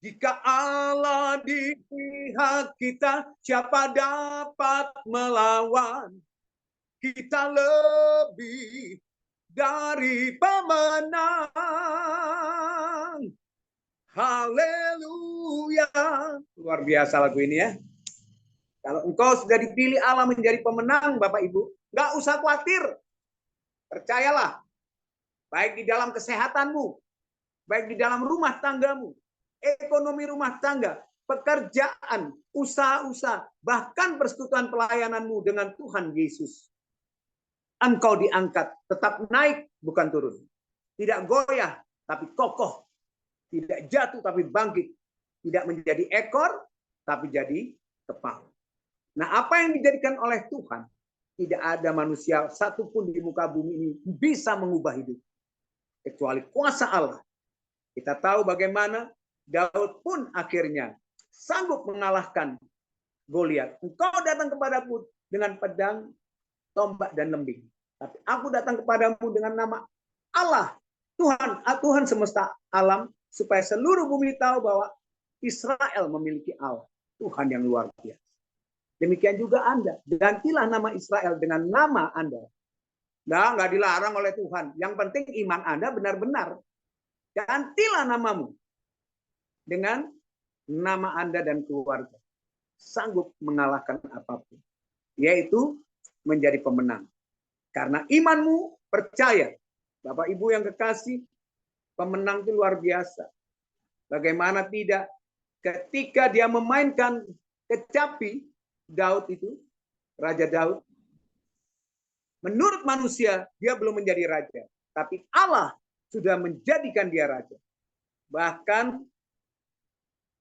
Jika Allah di pihak kita, siapa dapat melawan? Kita lebih dari pemenang. Haleluya. Luar biasa lagu ini ya. Kalau engkau sudah dipilih Allah menjadi pemenang, Bapak Ibu, nggak usah khawatir. Percayalah, baik di dalam kesehatanmu, baik di dalam rumah tanggamu, ekonomi rumah tangga, pekerjaan, usaha-usaha, bahkan persekutuan pelayananmu dengan Tuhan Yesus. Engkau diangkat, tetap naik, bukan turun. Tidak goyah, tapi kokoh. Tidak jatuh, tapi bangkit. Tidak menjadi ekor, tapi jadi kepala. Nah, apa yang dijadikan oleh Tuhan, tidak ada manusia satupun di muka bumi ini bisa mengubah hidup. Kecuali kuasa Allah. Kita tahu bagaimana Daud pun akhirnya sanggup mengalahkan Goliat. Engkau datang kepadaku dengan pedang, tombak, dan lembing. Tapi aku datang kepadamu dengan nama Allah, Tuhan semesta alam, supaya seluruh bumi tahu bahwa Israel memiliki Allah, Tuhan yang luar biasa. Demikian juga Anda. Gantilah nama Israel dengan nama Anda. Nah, nggak dilarang oleh Tuhan. Yang penting iman Anda benar-benar. Gantilah namamu dengan nama Anda dan keluarga. Sanggup mengalahkan apapun. Yaitu menjadi pemenang. Karena imanmu percaya. Bapak Ibu yang kekasih, pemenang itu luar biasa. Bagaimana tidak? Ketika dia memainkan kecapi, Daud itu, Raja Daud, menurut manusia, dia belum menjadi raja. Tapi Allah sudah menjadikan dia raja. Bahkan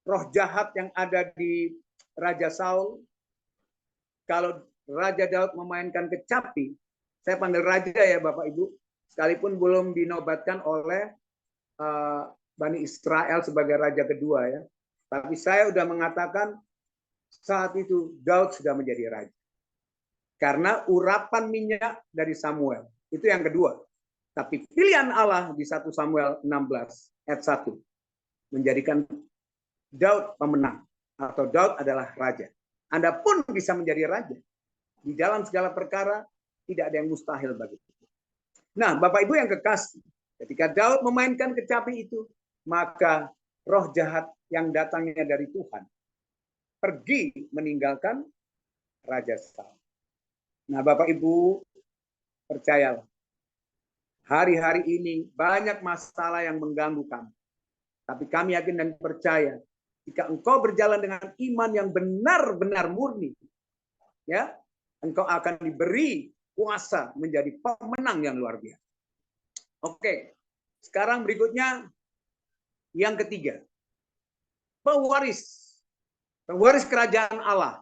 roh jahat yang ada di Raja Saul, kalau Raja Daud memainkan kecapi, saya panggil raja ya Bapak Ibu, sekalipun belum dinobatkan oleh Bani Israel sebagai raja kedua ya. Tapi saya sudah mengatakan saat itu Daud sudah menjadi raja. Karena urapan minyak dari Samuel. Itu yang kedua. Tapi pilihan Allah di 1 Samuel 16 ayat 1 menjadikan Daud pemenang atau Daud adalah raja. Anda pun bisa menjadi raja. Di dalam segala perkara tidak ada yang mustahil bagi kita. Nah, Bapak Ibu yang kekasih, ketika Daud memainkan kecapi itu, maka roh jahat yang datangnya dari Tuhan pergi meninggalkan Raja Saul. Nah, Bapak Ibu, percayalah, hari-hari ini banyak masalah yang mengganggu kami. Tapi kami yakin dan percaya, jika engkau berjalan dengan iman yang benar-benar murni, ya, engkau akan diberi kuasa menjadi pemenang yang luar biasa. Oke, sekarang berikutnya yang ketiga. Pewaris kerajaan Allah.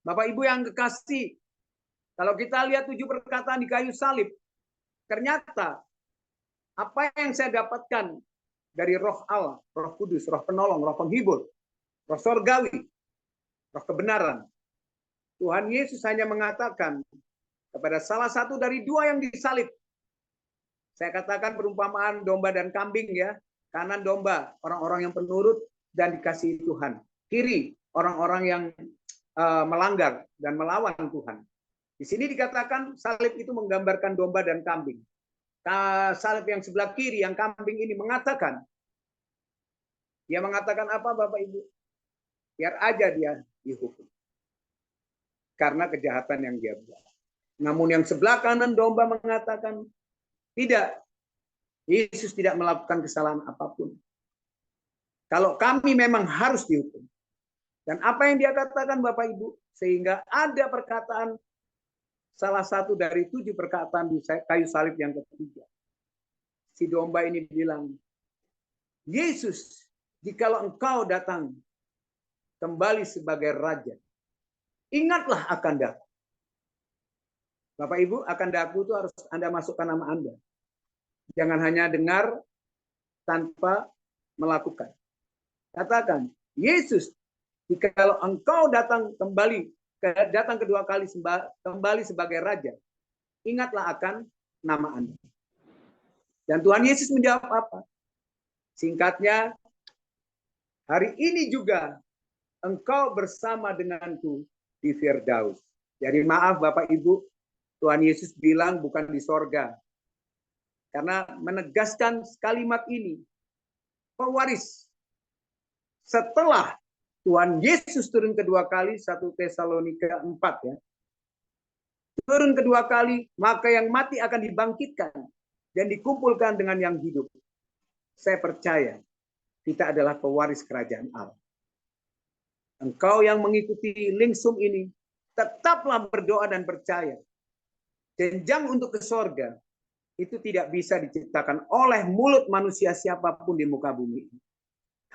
Bapak Ibu yang kekasih, kalau kita lihat 7 perkataan di kayu salib, ternyata apa yang saya dapatkan dari roh Allah, roh kudus, roh penolong, roh penghibur, roh sorgawi, roh kebenaran. Tuhan Yesus hanya mengatakan kepada salah satu dari 2 yang disalib. Saya katakan perumpamaan domba dan kambing ya. Kanan domba, orang-orang yang penurut dan dikasihi Tuhan. Kiri, orang-orang yang melanggar dan melawan Tuhan. Di sini dikatakan salib itu menggambarkan domba dan kambing. Salib yang sebelah kiri, yang kambing ini mengatakan, dia mengatakan apa Bapak Ibu? Biar aja dia dihukum. Karena kejahatan yang dia buat. Namun yang sebelah kanan domba mengatakan, tidak, Yesus tidak melakukan kesalahan apapun. Kalau kami memang harus dihukum. Dan apa yang dia katakan Bapak Ibu? Sehingga ada perkataan, salah satu dari 7 perkataan di kayu salib yang ketiga. Si domba ini bilang, Yesus, jikalau engkau datang kembali sebagai raja, ingatlah akan daku. Bapak Ibu, akan daku itu harus Anda masukkan nama Anda. Jangan hanya dengar tanpa melakukan. Katakan, Yesus, jikalau engkau datang kedua kali kembali sebagai raja, ingatlah akan nama Anda. Dan Tuhan Yesus menjawab apa? Singkatnya, hari ini juga engkau bersama denganku di Firdaus. Jadi maaf Bapak Ibu, Tuhan Yesus bilang bukan di sorga. Karena menegaskan kalimat ini, pewaris. Setelah Tuhan Yesus turun kedua kali, 1 Tesalonika 4 ya. Turun kedua kali, maka yang mati akan dibangkitkan dan dikumpulkan dengan yang hidup. Saya percaya kita adalah pewaris kerajaan Allah. Engkau yang mengikuti link Zoom ini, tetaplah berdoa dan percaya. Jenjang untuk ke sorga itu tidak bisa diciptakan oleh mulut manusia siapapun di muka bumi ini.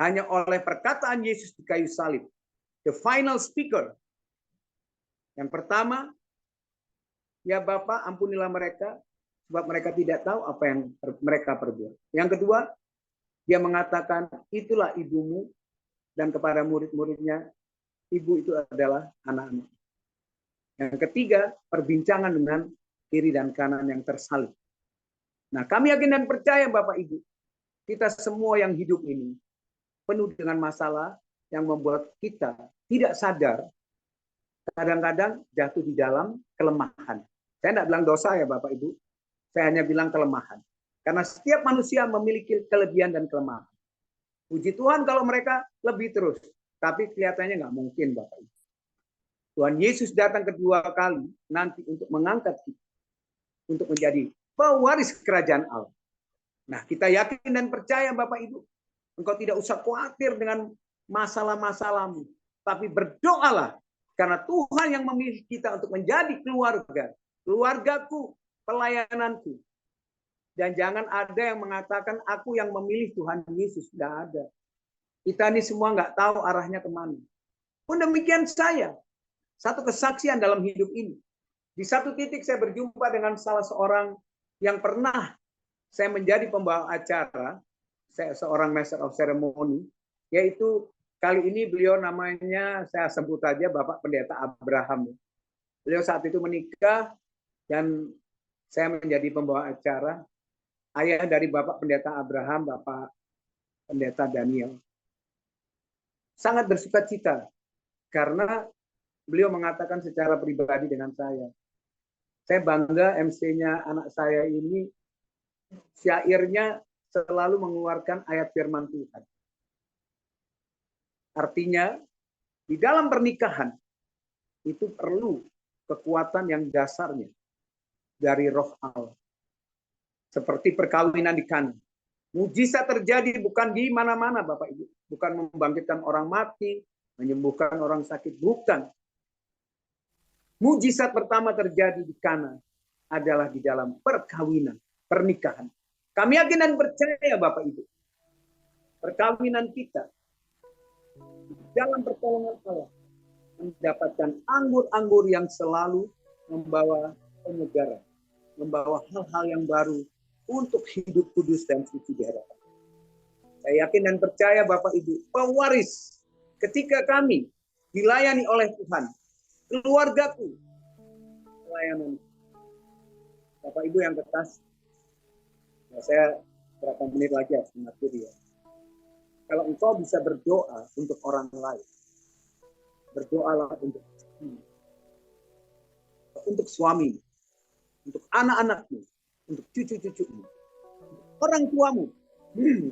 Hanya oleh perkataan Yesus di kayu salib. The final speaker. Yang pertama, ya Bapa, ampunilah mereka, sebab mereka tidak tahu apa yang mereka perbuat. Yang kedua, dia mengatakan, itulah ibumu, dan kepada murid-muridnya, ibu itu adalah anak-anak. Yang ketiga, perbincangan dengan kiri dan kanan yang tersalib. Nah, kami yakin dan percaya Bapak Ibu, kita semua yang hidup ini penuh dengan masalah yang membuat kita tidak sadar, kadang-kadang jatuh di dalam kelemahan. Saya tidak bilang dosa ya Bapak Ibu, saya hanya bilang kelemahan. Karena setiap manusia memiliki kelebihan dan kelemahan. Puji Tuhan kalau mereka lebih terus, tapi kelihatannya nggak mungkin Bapak Ibu. Tuhan Yesus datang kedua kali nanti untuk mengangkat kita, untuk menjadi pewaris kerajaan Allah. Nah, kita yakin dan percaya Bapak Ibu, engkau tidak usah khawatir dengan masalah-masalahmu, tapi berdoalah karena Tuhan yang memilih kita untuk menjadi keluarga, keluargaku, pelayananku. Dan jangan ada yang mengatakan aku yang memilih Tuhan Yesus, tidak ada. Kita ini semua nggak tahu arahnya kemana. Pun demikian saya, satu kesaksian dalam hidup ini. Di satu titik saya berjumpa dengan salah seorang yang pernah saya menjadi pembawa acara, saya seorang Master of Ceremony, yaitu kali ini beliau namanya, saya sebut saja Bapak Pendeta Abraham. Beliau saat itu menikah dan saya menjadi pembawa acara. Ayah dari Bapak Pendeta Abraham, Bapak Pendeta Daniel. Sangat bersukacita karena beliau mengatakan secara pribadi dengan saya. Saya bangga MC-nya anak saya ini syairnya selalu mengeluarkan ayat firman Tuhan. Artinya di dalam pernikahan itu perlu kekuatan yang dasarnya dari Roh Allah. Seperti perkawinan di Kana. Mujizat terjadi bukan di mana-mana Bapak Ibu. Bukan membangkitkan orang mati, menyembuhkan orang sakit. Bukan. Mujizat pertama terjadi di Kana adalah di dalam perkawinan, pernikahan. Kami yakin dan percaya Bapak Ibu. Perkawinan kita dalam pertolongan Allah mendapatkan anggur-anggur yang selalu membawa penyegaran, membawa hal-hal yang baru untuk hidup kudus dan suci di hadapan. Saya yakin dan percaya Bapak Ibu, pewaris ketika kami dilayani oleh Tuhan, keluargaku, pelayanan. Bapak Ibu yang kekasih, nah, saya berapa menit lagi harus mengakhiri ya. Kalau engkau bisa berdoa untuk orang lain, berdoalah untuk suami, untuk anak-anakmu, untuk cucu-cucumu, orang tuamu.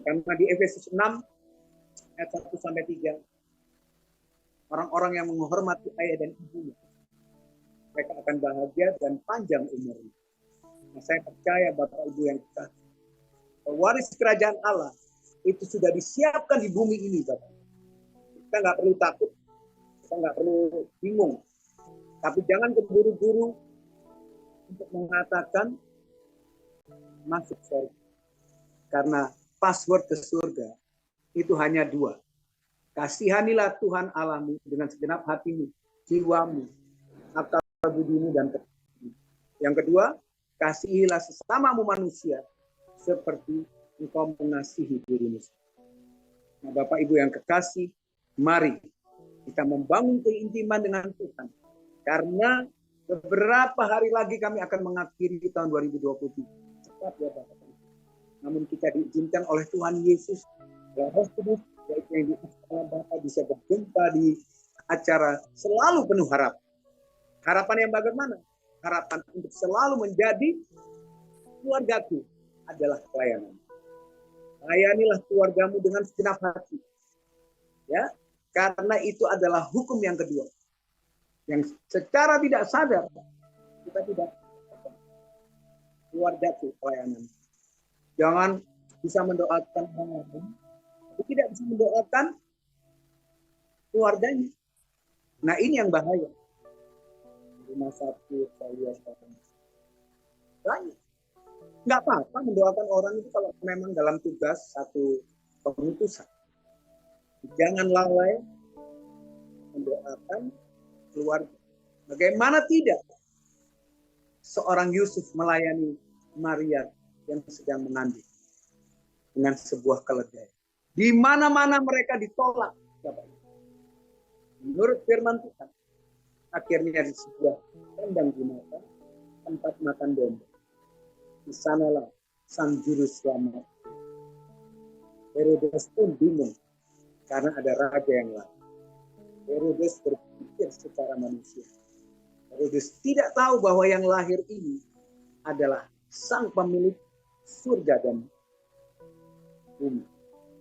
Karena di Efesus 6 ayat 1-3, orang-orang yang menghormati ayah dan ibunya, mereka akan bahagia dan panjang umurnya. Nah, saya percaya Bapak Ibu yang kekasih, pewaris kerajaan Allah itu sudah disiapkan di bumi ini, Bapak. Kita nggak perlu takut, kita nggak perlu bingung. Tapi jangan keburu-buru untuk mengatakan masuk surga. Karena password ke surga itu hanya 2. Kasihanilah Tuhan Allahmu dengan segenap hatimu, jiwamu, akal budimu, dan kekasihmu. Yang kedua, kasihilah sesamamu manusia seperti engkau mengasihi dirimu. Nah, Bapak Ibu yang kekasih, mari kita membangun keintiman dengan Tuhan. Karena beberapa hari lagi kami akan mengakhiri tahun 2023. Cepat ya Bapak. Namun kita diizinkan oleh Tuhan Yesus, Roh Kudus, yaitu yang di Bapak bisa berjumpa di acara selalu penuh harapan. Harapan yang bagaimana? Harapan untuk selalu menjadi keluargaku adalah pelayanan. Layanilah keluargamu dengan segenap hati. Ya, karena itu adalah hukum yang kedua. Yang secara tidak sadar kita tidak keluargaku pelayanan. Jangan bisa mendoakan orang lain, tapi tidak bisa mendoakan keluarganya. Nah, ini yang bahaya. Rumah sakit, saya lihat banyak. Nggak apa-apa mendoakan orang itu kalau memang dalam tugas satu pengutusan. Jangan lalai mendoakan keluarga. Bagaimana tidak seorang Yusuf melayani Maria yang sedang mengandung dengan sebuah keledai. Di mana-mana mereka ditolak. Menurut firman Tuhan, akhirnya di sebuah kandang binatang, tempat makan domba. Di sanalah sang juru selamat. Herodes pun bingung karena ada raja yang lain. Herodes berpikir secara manusia. Herodes tidak tahu bahwa yang lahir ini adalah sang pemilik surga dan bumi.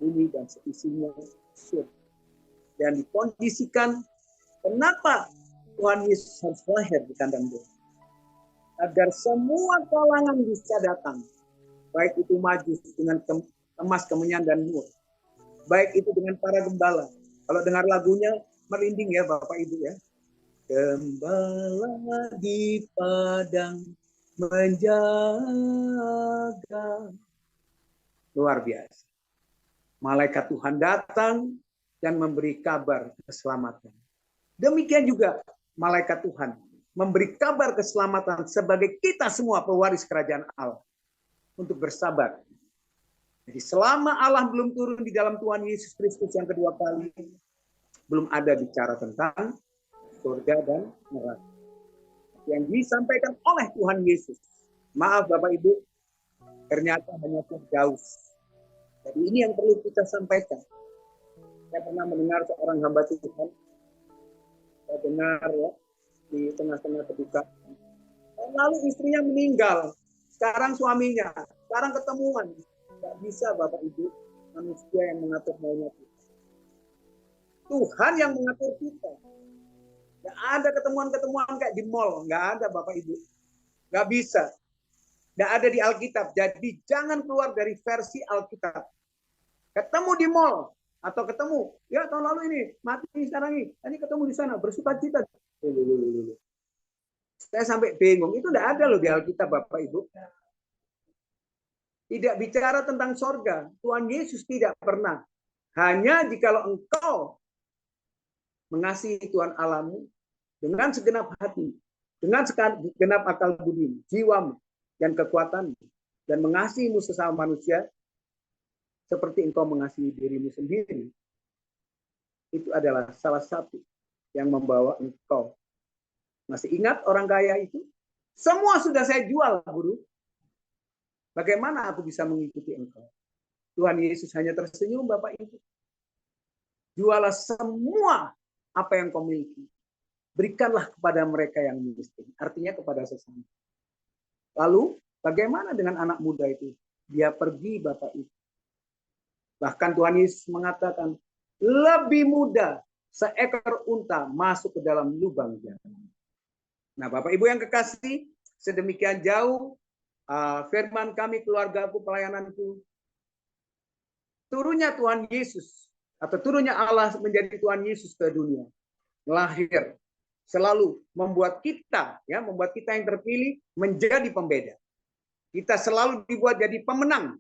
Bumi dan seisinya surga. Dan dikondisikan kenapa Tuhan Yesus harus lahir di kandang domba. Agar semua kalangan bisa datang. Baik itu majus dengan emas, kemenyan, dan mur. Baik itu dengan para gembala. Kalau dengar lagunya, merinding ya Bapak Ibu ya. Gembala di padang menjaga. Luar biasa. Malaikat Tuhan datang dan memberi kabar keselamatan. Demikian juga malaikat Tuhan memberi kabar keselamatan sebagai kita semua pewaris kerajaan Allah untuk bersabar. Jadi selama Allah belum turun di dalam Tuhan Yesus Kristus yang kedua kali, belum ada bicara tentang surga dan neraka. Yang disampaikan oleh Tuhan Yesus, maaf Bapak Ibu, ternyata hanya firdaus. Jadi ini yang perlu kita sampaikan. Saya pernah mendengar seorang hamba Tuhan, saya dengar ya, di tengah-tengah kedukaan. Lalu istrinya meninggal, sekarang suaminya, sekarang ketemuan. Tidak bisa Bapak Ibu, manusia yang mengatur maunya kita. Tuhan yang mengatur kita. Tidak ada ketemuan-ketemuan kayak di mall, nggak ada Bapak Ibu. Nggak bisa. Nggak ada di Alkitab. Jadi jangan keluar dari versi Alkitab. Ketemu di mall, atau ketemu, ya tahun lalu ini, mati sekarang ini ketemu di sana, bersuka cita. Saya sampai bingung, itu tidak ada loh di Alkitab Bapak Ibu. Tidak bicara tentang sorga. Tuhan Yesus tidak pernah. Hanya jikalau engkau mengasihi Tuhan Allahmu dengan segenap hati, dengan segenap akal budi, jiwamu, dan kekuatanmu, dan mengasihimu sesama manusia, seperti engkau mengasihi dirimu sendiri. Itu adalah salah satu yang membawa engkau. Masih ingat orang kaya itu? Semua sudah saya jual, Guru. Bagaimana aku bisa mengikuti engkau? Tuhan Yesus hanya tersenyum, Bapak Ibu. Jualah semua apa yang kau miliki. Berikanlah kepada mereka yang miskin. Artinya kepada sesama. Lalu, bagaimana dengan anak muda itu? Dia pergi, Bapak Ibu. Bahkan Tuhan Yesus mengatakan, lebih mudah seekor unta masuk ke dalam lubang jarum. Nah, Bapak Ibu yang kekasih, sedemikian jauh firman kami, keluargaku, pelayananku, turunnya Tuhan Yesus atau turunnya Allah menjadi Tuhan Yesus ke dunia, lahir, selalu membuat kita yang terpilih menjadi pembeda. Kita selalu dibuat jadi pemenang.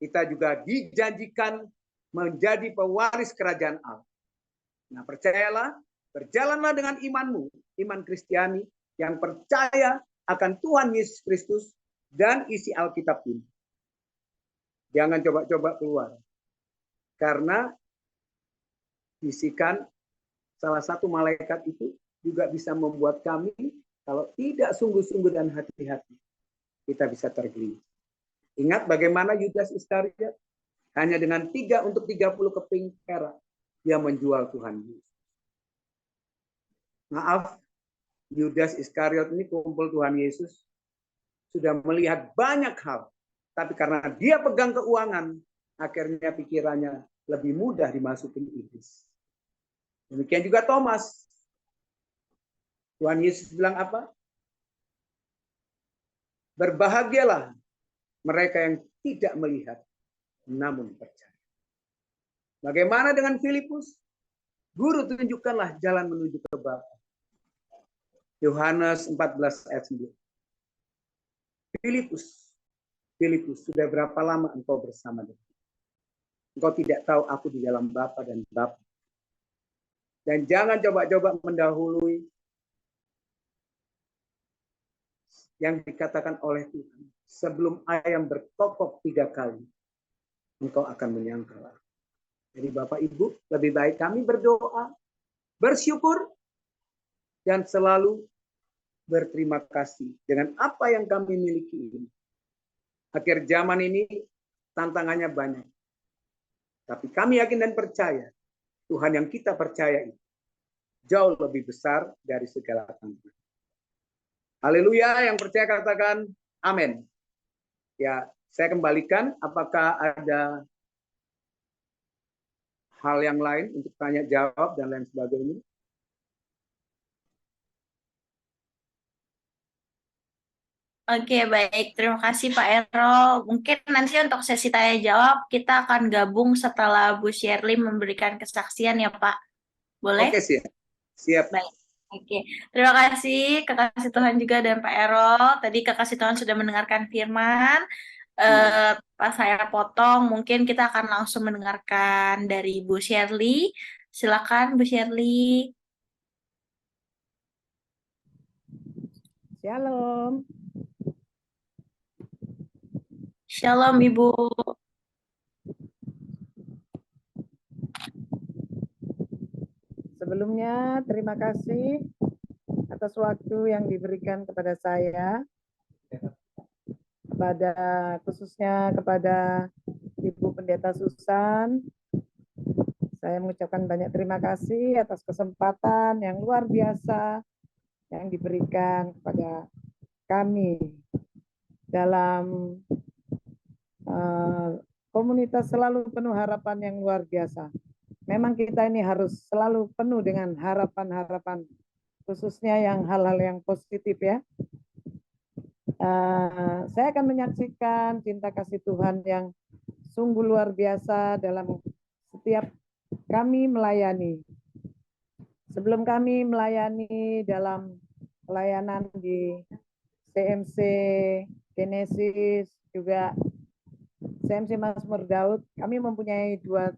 Kita juga dijanjikan menjadi pewaris kerajaan Allah. Nah, percayalah, berjalanlah dengan imanmu, iman Kristiani yang percaya akan Tuhan Yesus Kristus dan isi Alkitab ini. Jangan coba-coba keluar. Karena bisikan salah satu malaikat itu juga bisa membuat kami, kalau tidak sungguh-sungguh dan hati-hati, kita bisa tergelincir. Ingat bagaimana Yudas Iskariot hanya dengan 3 untuk 30 keping perak dia menjual Tuhan Yesus. Maaf, Yudas Iskariot ini kumpul Tuhan Yesus sudah melihat banyak hal, tapi karena dia pegang keuangan, akhirnya pikirannya lebih mudah dimasukin iblis. Demikian juga Thomas. Tuhan Yesus bilang apa? Berbahagialah mereka yang tidak melihat, namun percaya. Bagaimana dengan Filipus? Guru, tunjukkanlah jalan menuju ke Bapa. Yohanes 14 ayat 9. Filipus, sudah berapa lama engkau bersama dengan aku? Engkau tidak tahu aku di dalam Bapa dan Bapa. Dan jangan coba-coba mendahului yang dikatakan oleh Tuhan. Sebelum ayam berkokok 3 kali, engkau akan menyangkal. Jadi Bapak Ibu, lebih baik kami berdoa, bersyukur, dan selalu berterima kasih dengan apa yang kami miliki ini. Akhir zaman ini tantangannya banyak. Tapi kami yakin dan percaya, Tuhan yang kita percaya itu jauh lebih besar dari segala tantangan. Haleluya, yang percaya katakan amin. Ya, saya kembalikan, apakah ada hal yang lain untuk tanya jawab dan lain sebagainya? Oke, baik. Terima kasih Pak Ero. Mungkin nanti untuk sesi tanya jawab kita akan gabung setelah Bu Shirley memberikan kesaksian ya Pak. Boleh? Oke, siap. Siap. Baik. Oke. Terima kasih kekasih Tuhan juga dan Pak Ero. Tadi kekasih Tuhan sudah mendengarkan firman. Pas saya potong, mungkin kita akan langsung mendengarkan dari Bu Shirley. Silakan Bu Shirley. Shalom. Shalom Ibu. Sebelumnya terima kasih atas waktu yang diberikan kepada saya, khususnya kepada Ibu Pendeta Susan. Saya mengucapkan banyak terima kasih atas kesempatan yang luar biasa yang diberikan kepada kami dalam komunitas selalu penuh harapan yang luar biasa. Memang kita ini harus selalu penuh dengan harapan-harapan, khususnya yang hal-hal yang positif ya. Saya akan menyaksikan cinta kasih Tuhan yang sungguh luar biasa dalam setiap kami melayani. Sebelum kami melayani dalam pelayanan di CMC Genesis, juga CMC Mazmur Daud, kami mempunyai dua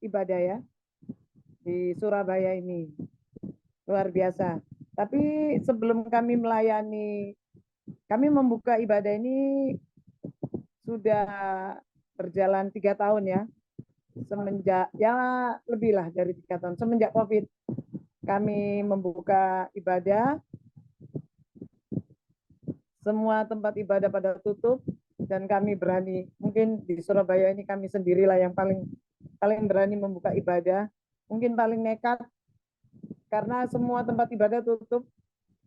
ibadah ya di Surabaya ini. Luar biasa. Tapi sebelum kami melayani, kami membuka ibadah ini sudah berjalan 3 tahun ya. Semenjak ya lebih lah dari 3 tahun. Semenjak COVID kami membuka ibadah. Semua tempat ibadah pada tutup dan kami berani, mungkin di Surabaya ini kami sendirilah yang paling berani membuka ibadah, mungkin paling nekat karena semua tempat ibadah tutup.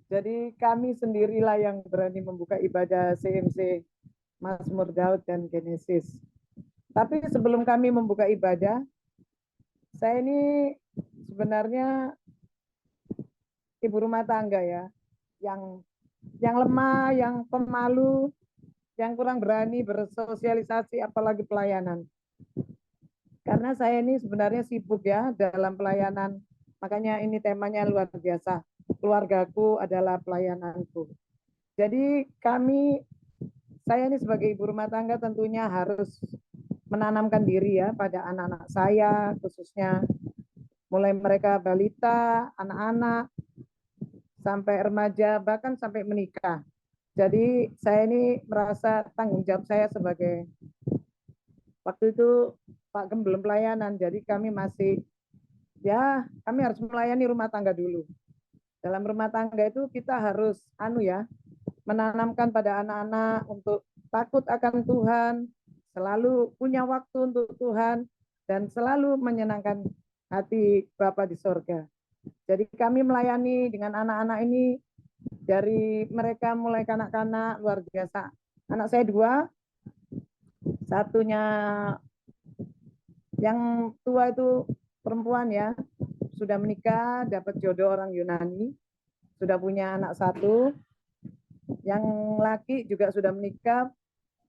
Jadi kami sendirilah yang berani membuka ibadah CMC Mazmur Daud dan Genesis. Tapi sebelum kami membuka ibadah, saya ini sebenarnya ibu rumah tangga ya, yang lemah, yang pemalu, yang kurang berani bersosialisasi apalagi pelayanan. Karena saya ini sebenarnya sibuk ya dalam pelayanan, makanya ini temanya luar biasa. Keluargaku adalah pelayananku. Jadi saya ini sebagai ibu rumah tangga tentunya harus menanamkan diri ya pada anak-anak saya, khususnya mulai mereka balita, anak-anak, sampai remaja, bahkan sampai menikah. Jadi saya ini merasa tanggung jawab saya sebagai, waktu itu Pak Gem belum pelayanan, jadi kami harus melayani rumah tangga dulu. Dalam rumah tangga itu kita harus menanamkan pada anak-anak untuk takut akan Tuhan, selalu punya waktu untuk Tuhan, dan selalu menyenangkan hati Bapa di sorga. Jadi kami melayani dengan anak-anak ini dari mereka mulai kanak-kanak luar biasa. Anak saya 2, satunya yang tua itu perempuan ya, sudah menikah, dapat jodoh orang Yunani, sudah punya anak 1. Yang laki juga sudah menikah,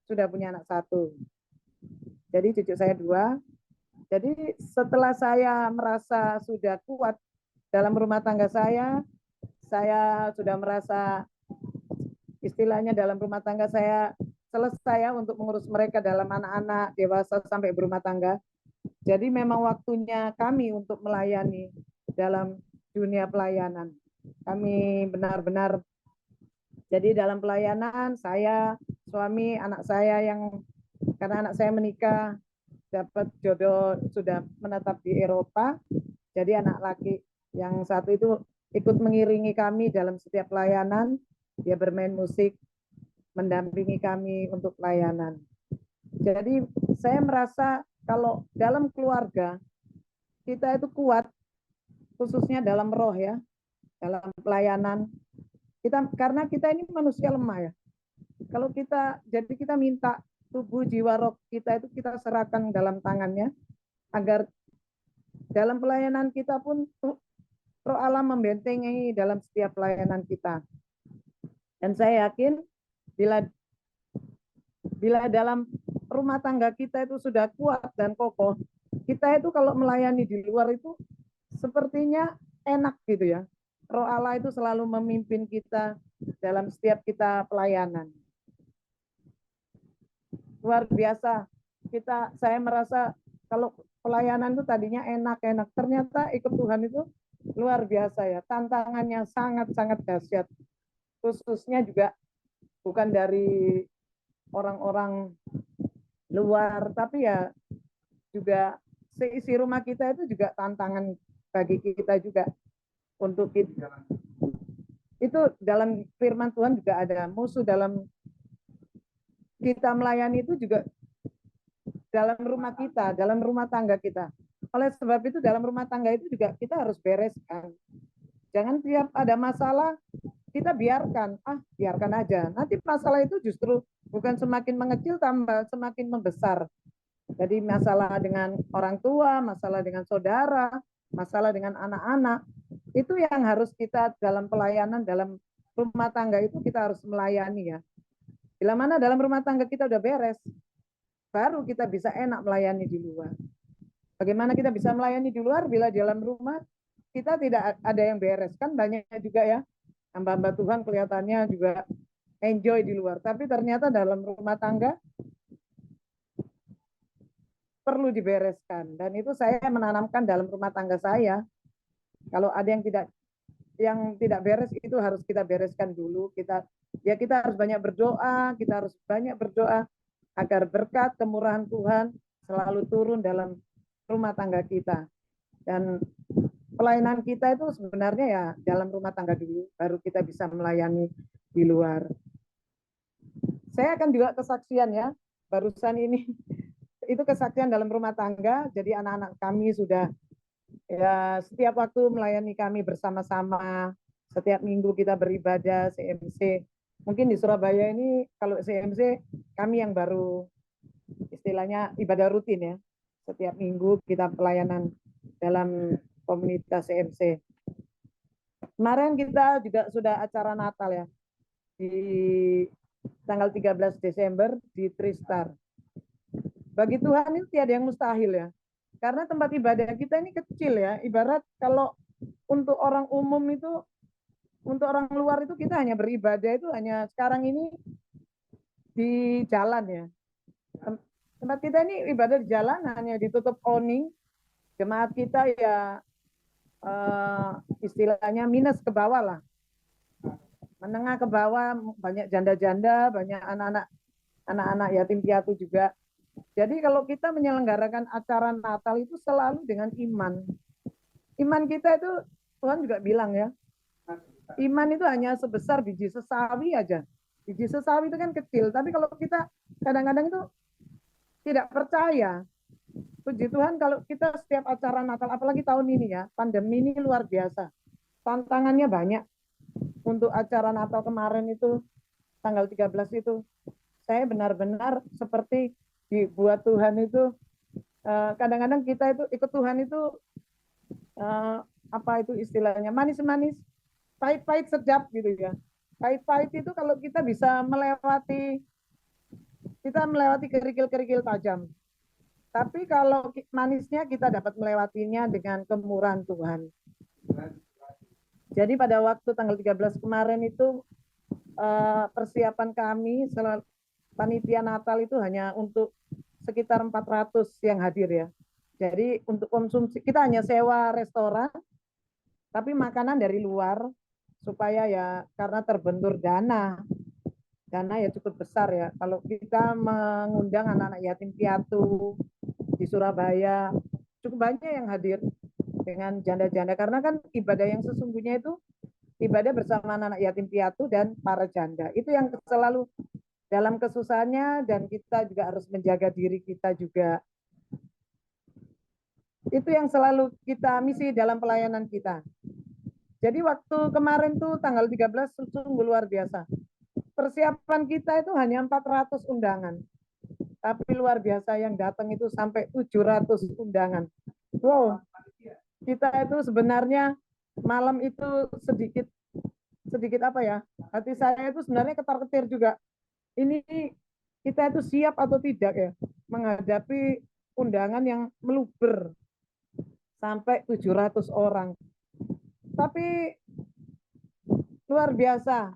sudah punya anak 1. Jadi cucu saya 2. Jadi setelah saya merasa sudah kuat dalam rumah tangga saya sudah merasa istilahnya dalam rumah tangga saya selesai untuk mengurus mereka dalam anak-anak dewasa sampai berumah tangga. Jadi memang waktunya kami untuk melayani dalam dunia pelayanan. Kami benar-benar, jadi dalam pelayanan saya, suami, anak saya karena anak saya menikah, dapat jodoh sudah menetap di Eropa, jadi anak laki yang 1 itu ikut mengiringi kami dalam setiap pelayanan, dia bermain musik, mendampingi kami untuk pelayanan. Jadi saya merasa kalau dalam keluarga kita itu kuat, khususnya dalam roh ya, dalam pelayanan. Karena kita ini manusia lemah ya. Kalau kita minta tubuh, jiwa, roh kita itu kita serahkan dalam tangannya, agar dalam pelayanan kita pun roh Allah membentengi dalam setiap pelayanan kita. Dan saya yakin bila dalam rumah tangga kita itu sudah kuat dan kokoh, kita itu kalau melayani di luar itu sepertinya enak gitu ya. Roh Allah itu selalu memimpin kita dalam setiap kita pelayanan. Luar biasa. Saya merasa kalau pelayanan itu tadinya enak-enak, ternyata ikut Tuhan itu luar biasa ya, tantangannya sangat-sangat dahsyat. Khususnya juga bukan dari orang-orang luar, tapi ya juga seisi rumah kita itu juga tantangan bagi kita juga untuk kita. Itu dalam firman Tuhan juga ada musuh dalam kita melayani itu juga dalam rumah kita, dalam rumah tangga kita. Oleh sebab itu dalam rumah tangga itu juga kita harus bereskan. Jangan tiap ada masalah kita biarkan aja. Nanti masalah itu justru bukan semakin mengecil tambah semakin membesar. Jadi masalah dengan orang tua, masalah dengan saudara, masalah dengan anak-anak, itu yang harus kita dalam pelayanan, dalam rumah tangga itu kita harus melayani ya. Bila mana dalam rumah tangga kita udah beres, baru kita bisa enak melayani di luar. Bagaimana kita bisa melayani di luar bila di dalam rumah kita tidak ada yang beres? Kan banyak juga ya, hamba-hamba Tuhan kelihatannya juga enjoy di luar. Tapi ternyata dalam rumah tangga perlu dibereskan. Dan itu saya menanamkan dalam rumah tangga saya. Kalau ada yang tidak beres itu harus kita bereskan dulu. Kita harus banyak berdoa, kita harus banyak berdoa agar berkat kemurahan Tuhan selalu turun dalam rumah tangga kita. Dan pelayanan kita itu sebenarnya ya dalam rumah tangga dulu, baru kita bisa melayani di luar. Saya akan juga kesaksian ya, barusan ini itu kesaksian dalam rumah tangga. Jadi anak-anak kami sudah ya setiap waktu melayani kami bersama-sama. Setiap minggu kita beribadah CMC. Mungkin di Surabaya ini kalau CMC kami yang baru istilahnya ibadah rutin ya. Setiap minggu kita pelayanan dalam komunitas CMC. Kemarin kita juga sudah acara Natal ya. Di tanggal 13 Desember di Tristar. Bagi Tuhan itu tiada yang mustahil ya. Karena tempat ibadah kita ini kecil ya. Ibarat kalau untuk orang umum itu, untuk orang luar itu kita hanya beribadah itu hanya sekarang ini di jalan ya. Tempat kita ini ibadah di jalan hanya ditutup awning. Jemaat kita ya istilahnya minus ke bawah lah. Menengah ke bawah, banyak janda-janda, banyak anak-anak yatim piatu juga. Jadi kalau kita menyelenggarakan acara Natal itu selalu dengan iman. Iman kita itu Tuhan juga bilang ya, iman itu hanya sebesar biji sesawi aja. Biji sesawi itu kan kecil, tapi kalau kita kadang-kadang itu tidak percaya. Puji Tuhan kalau kita setiap acara Natal, apalagi tahun ini ya, pandemi ini luar biasa. Tantangannya banyak. Untuk acara Natal kemarin itu, tanggal 13 itu, saya benar-benar seperti dibuat Tuhan itu, kadang-kadang kita itu ikut Tuhan itu, apa itu istilahnya, manis-manis, pahit-pahit sedap gitu ya. Pahit-pahit itu kalau kita bisa melewati kerikil-kerikil tajam. Tapi kalau manisnya kita dapat melewatinya dengan kemurahan Tuhan. Jadi pada waktu tanggal 13 kemarin itu persiapan kami panitia Natal itu hanya untuk sekitar 400 yang hadir ya. Jadi untuk konsumsi kita hanya sewa restoran, tapi makanan dari luar supaya ya karena terbentur dana ya cukup besar ya. Kalau kita mengundang anak-anak yatim piatu di Surabaya, cukup banyak yang hadir dengan janda-janda karena kan ibadah yang sesungguhnya itu ibadah bersama anak yatim piatu dan para janda. Itu yang selalu dalam kesusahannya dan kita juga harus menjaga diri kita juga. Itu yang selalu kita misi dalam pelayanan kita. Jadi waktu kemarin tuh tanggal 13 sungguh luar biasa. Persiapan kita itu hanya 400 undangan. Tapi luar biasa yang datang itu sampai 700 undangan. Wow. Kita itu sebenarnya malam itu sedikit apa ya, hati saya itu sebenarnya ketar-ketir juga. Ini kita itu siap atau tidak ya menghadapi undangan yang meluber sampai 700 orang. Tapi luar biasa.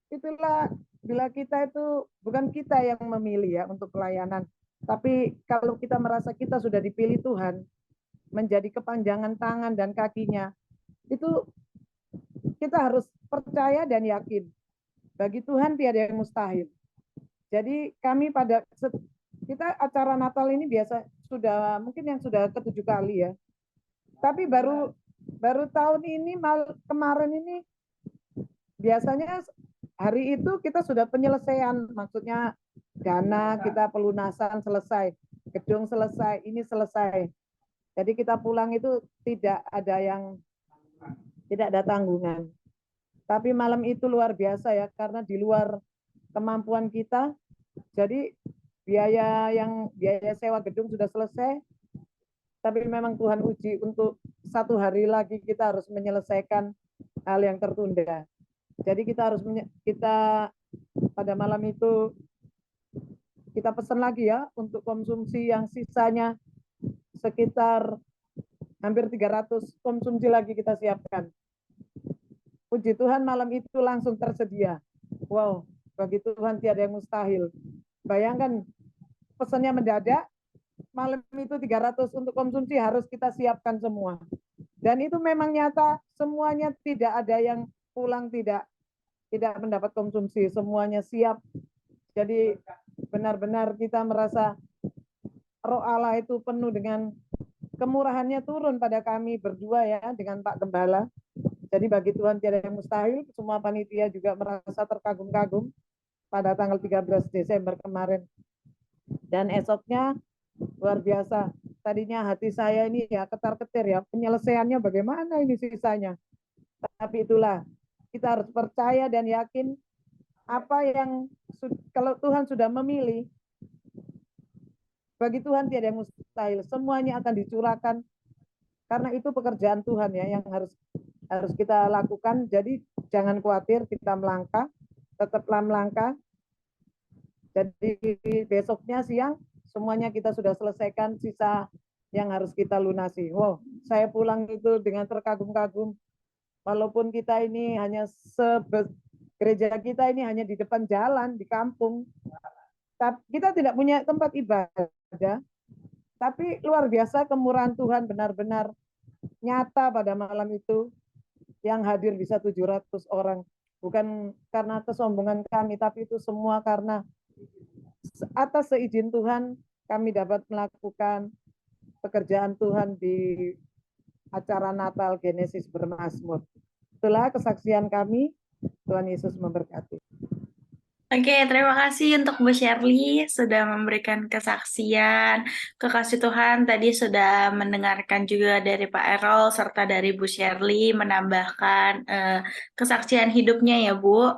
Itulah bila kita itu bukan kita yang memilih ya untuk pelayanan, tapi kalau kita merasa kita sudah dipilih Tuhan menjadi kepanjangan tangan dan kakinya, itu kita harus percaya dan yakin. Bagi Tuhan tiada yang mustahil. Jadi kami kita acara Natal ini biasa mungkin yang sudah ke-7 kali ya. Tapi baru tahun ini kemarin ini biasanya hari itu kita sudah penyelesaian, maksudnya dana kita pelunasan selesai, gedung selesai, ini selesai. Jadi kita pulang itu tidak ada tanggungan. Tapi malam itu luar biasa ya, karena di luar kemampuan kita. Jadi biaya sewa gedung sudah selesai, tapi memang Tuhan uji untuk 1 hari lagi kita harus menyelesaikan hal yang tertunda. Jadi kita pada malam itu kita pesan lagi ya untuk konsumsi yang sisanya sekitar hampir 300 konsumsi lagi kita siapkan. Puji Tuhan malam itu langsung tersedia. Wow, bagi Tuhan tiada yang mustahil. Bayangkan pesannya mendadak, malam itu 300 untuk konsumsi harus kita siapkan semua. Dan itu memang nyata, semuanya tidak ada yang pulang tidak mendapat konsumsi, semuanya siap. Jadi benar-benar kita merasa Roh Allah itu penuh dengan kemurahannya turun pada kami berdua ya dengan Pak Gembala. Jadi bagi Tuhan tiada yang mustahil, semua panitia juga merasa terkagum-kagum pada tanggal 13 Desember kemarin. Dan esoknya luar biasa. Tadinya hati saya ini ya ketar-ketir ya, penyelesaiannya bagaimana ini sisanya. Tapi itulah, kita harus percaya dan yakin apa yang kalau Tuhan sudah memilih, bagi Tuhan tiada yang mustahil, semuanya akan dicurahkan karena itu pekerjaan Tuhan ya yang harus kita lakukan. Jadi jangan khawatir, kita melangkah, tetaplah melangkah. Jadi besoknya siang semuanya kita sudah selesaikan, sisa yang harus kita lunasi. Wow, saya pulang itu dengan terkagum-kagum. Walaupun kita ini hanya gereja kita ini hanya di depan jalan, di kampung. Tapi kita tidak punya tempat ibadah. Tapi luar biasa kemurahan Tuhan benar-benar nyata pada malam itu. Yang hadir bisa 700 orang. Bukan karena kesombongan kami, tapi itu semua karena atas seizin Tuhan kami dapat melakukan pekerjaan Tuhan di acara Natal Genesis Bermazmur. Itulah kesaksian kami. Tuhan Yesus memberkati. Oke, terima kasih untuk Bu Shirley sudah memberikan kesaksian. Kekasih Tuhan tadi sudah mendengarkan juga dari Pak Errol serta dari Bu Shirley menambahkan kesaksian hidupnya ya Bu.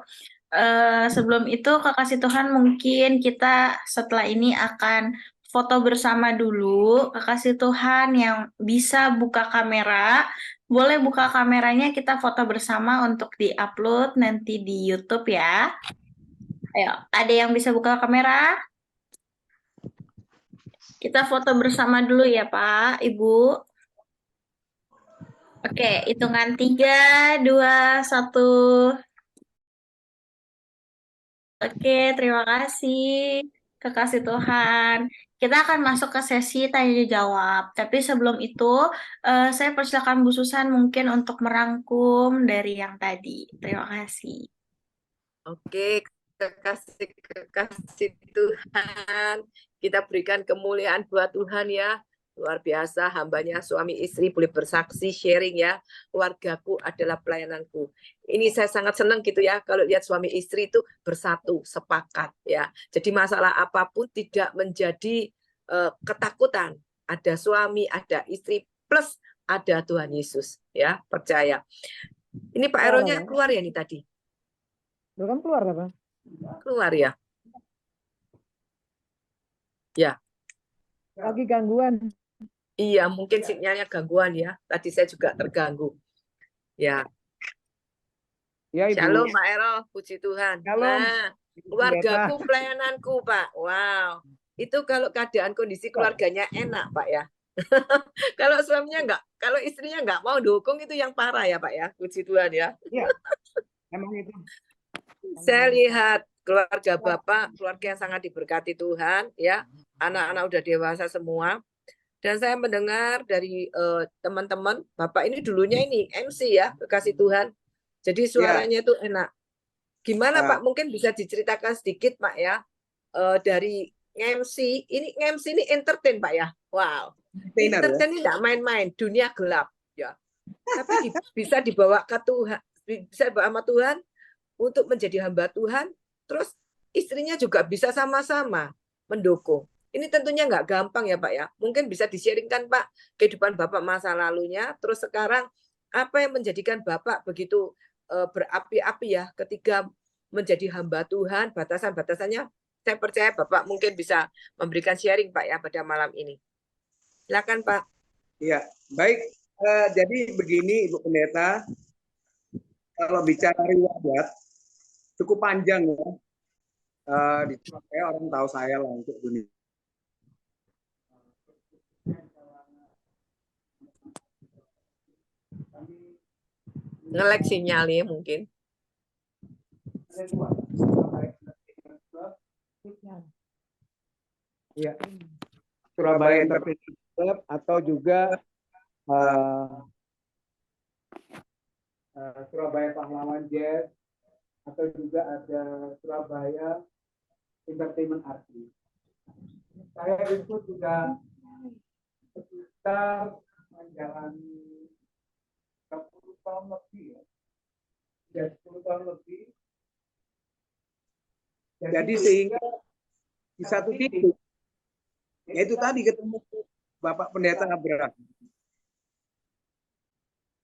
Sebelum itu kekasih Tuhan mungkin kita setelah ini akan foto bersama dulu. Kekasih Tuhan yang bisa buka kamera, boleh buka kameranya, kita foto bersama untuk di-upload nanti di YouTube ya. Ayo, ada yang bisa buka kamera? Kita foto bersama dulu ya Pak, Ibu. Oke, hitungan 3, 2, 1. Oke, terima kasih. Kekasih Tuhan. Kita akan masuk ke sesi tanya jawab. Tapi sebelum itu, saya persilakan Bu Susan mungkin untuk merangkum dari yang tadi. Terima kasih. Oke, kekasih Tuhan, kita berikan kemuliaan buat Tuhan ya. Luar biasa, hambanya suami istri boleh bersaksi, sharing ya. Keluargaku adalah pelayananku. Ini saya sangat senang gitu ya, kalau lihat suami istri itu bersatu, sepakat ya. Jadi masalah apapun tidak menjadi ketakutan. Ada suami, ada istri, plus ada Tuhan Yesus ya, percaya. Ini Pak Erolnya keluar ya nih tadi? Belum keluar apa? Keluar ya? Ya. Lagi gangguan. Iya, mungkin sinyalnya gangguan ya. Tadi saya juga terganggu. Ya. Ya, Ibu. Shalom Pak Erol, puji Tuhan. Shalom. Nah, keluargaku pelayananku Pak. Wow. Itu kalau keadaan kondisi keluarganya enak Pak ya. Kalau suaminya enggak, kalau istrinya enggak mau dukung itu yang parah ya Pak ya. Puji Tuhan ya. Iya. Emang itu. Saya lihat keluarga Bapak, keluarga yang sangat diberkati Tuhan ya. Anak-anak udah dewasa semua. Dan saya mendengar dari teman-teman, Bapak ini dulunya ini MC ya, kekasih Tuhan. Jadi suaranya itu enak. Gimana Pak? Mungkin bisa diceritakan sedikit Pak ya, dari MC. Ini MC ini entertain Pak ya. Wow. Entertain ini tidak main-main, dunia gelap ya. Tapi bisa dibawa ke Tuhan, bisa dibawa sama Tuhan untuk menjadi hamba Tuhan. Terus istrinya juga bisa sama-sama mendukung. Ini tentunya nggak gampang ya Pak ya. Mungkin bisa di-sharingkan Pak kehidupan Bapak masa lalunya. Terus sekarang apa yang menjadikan Bapak begitu berapi-api ya ketika menjadi hamba Tuhan, batasan-batasannya. Saya percaya Bapak mungkin bisa memberikan sharing Pak ya pada malam ini. Silakan Pak. Iya, baik. Jadi begini Ibu Pendeta, kalau bicara riwayat cukup panjang ya. Di saya orang tahu saya lah untuk dunia. Nge-lag sinyalnya mungkin. Iya. Surabaya Entertainment Club atau juga Surabaya Pahlawan Jazz atau juga ada Surabaya Entertainment Artist. Saya itu sudah sekitar menjalani 10 tahun lebih ya. Ya 10 tahun lebih. Jadi sehingga di satu titik, yaitu tadi ketemu Bapak Pendeta Abraham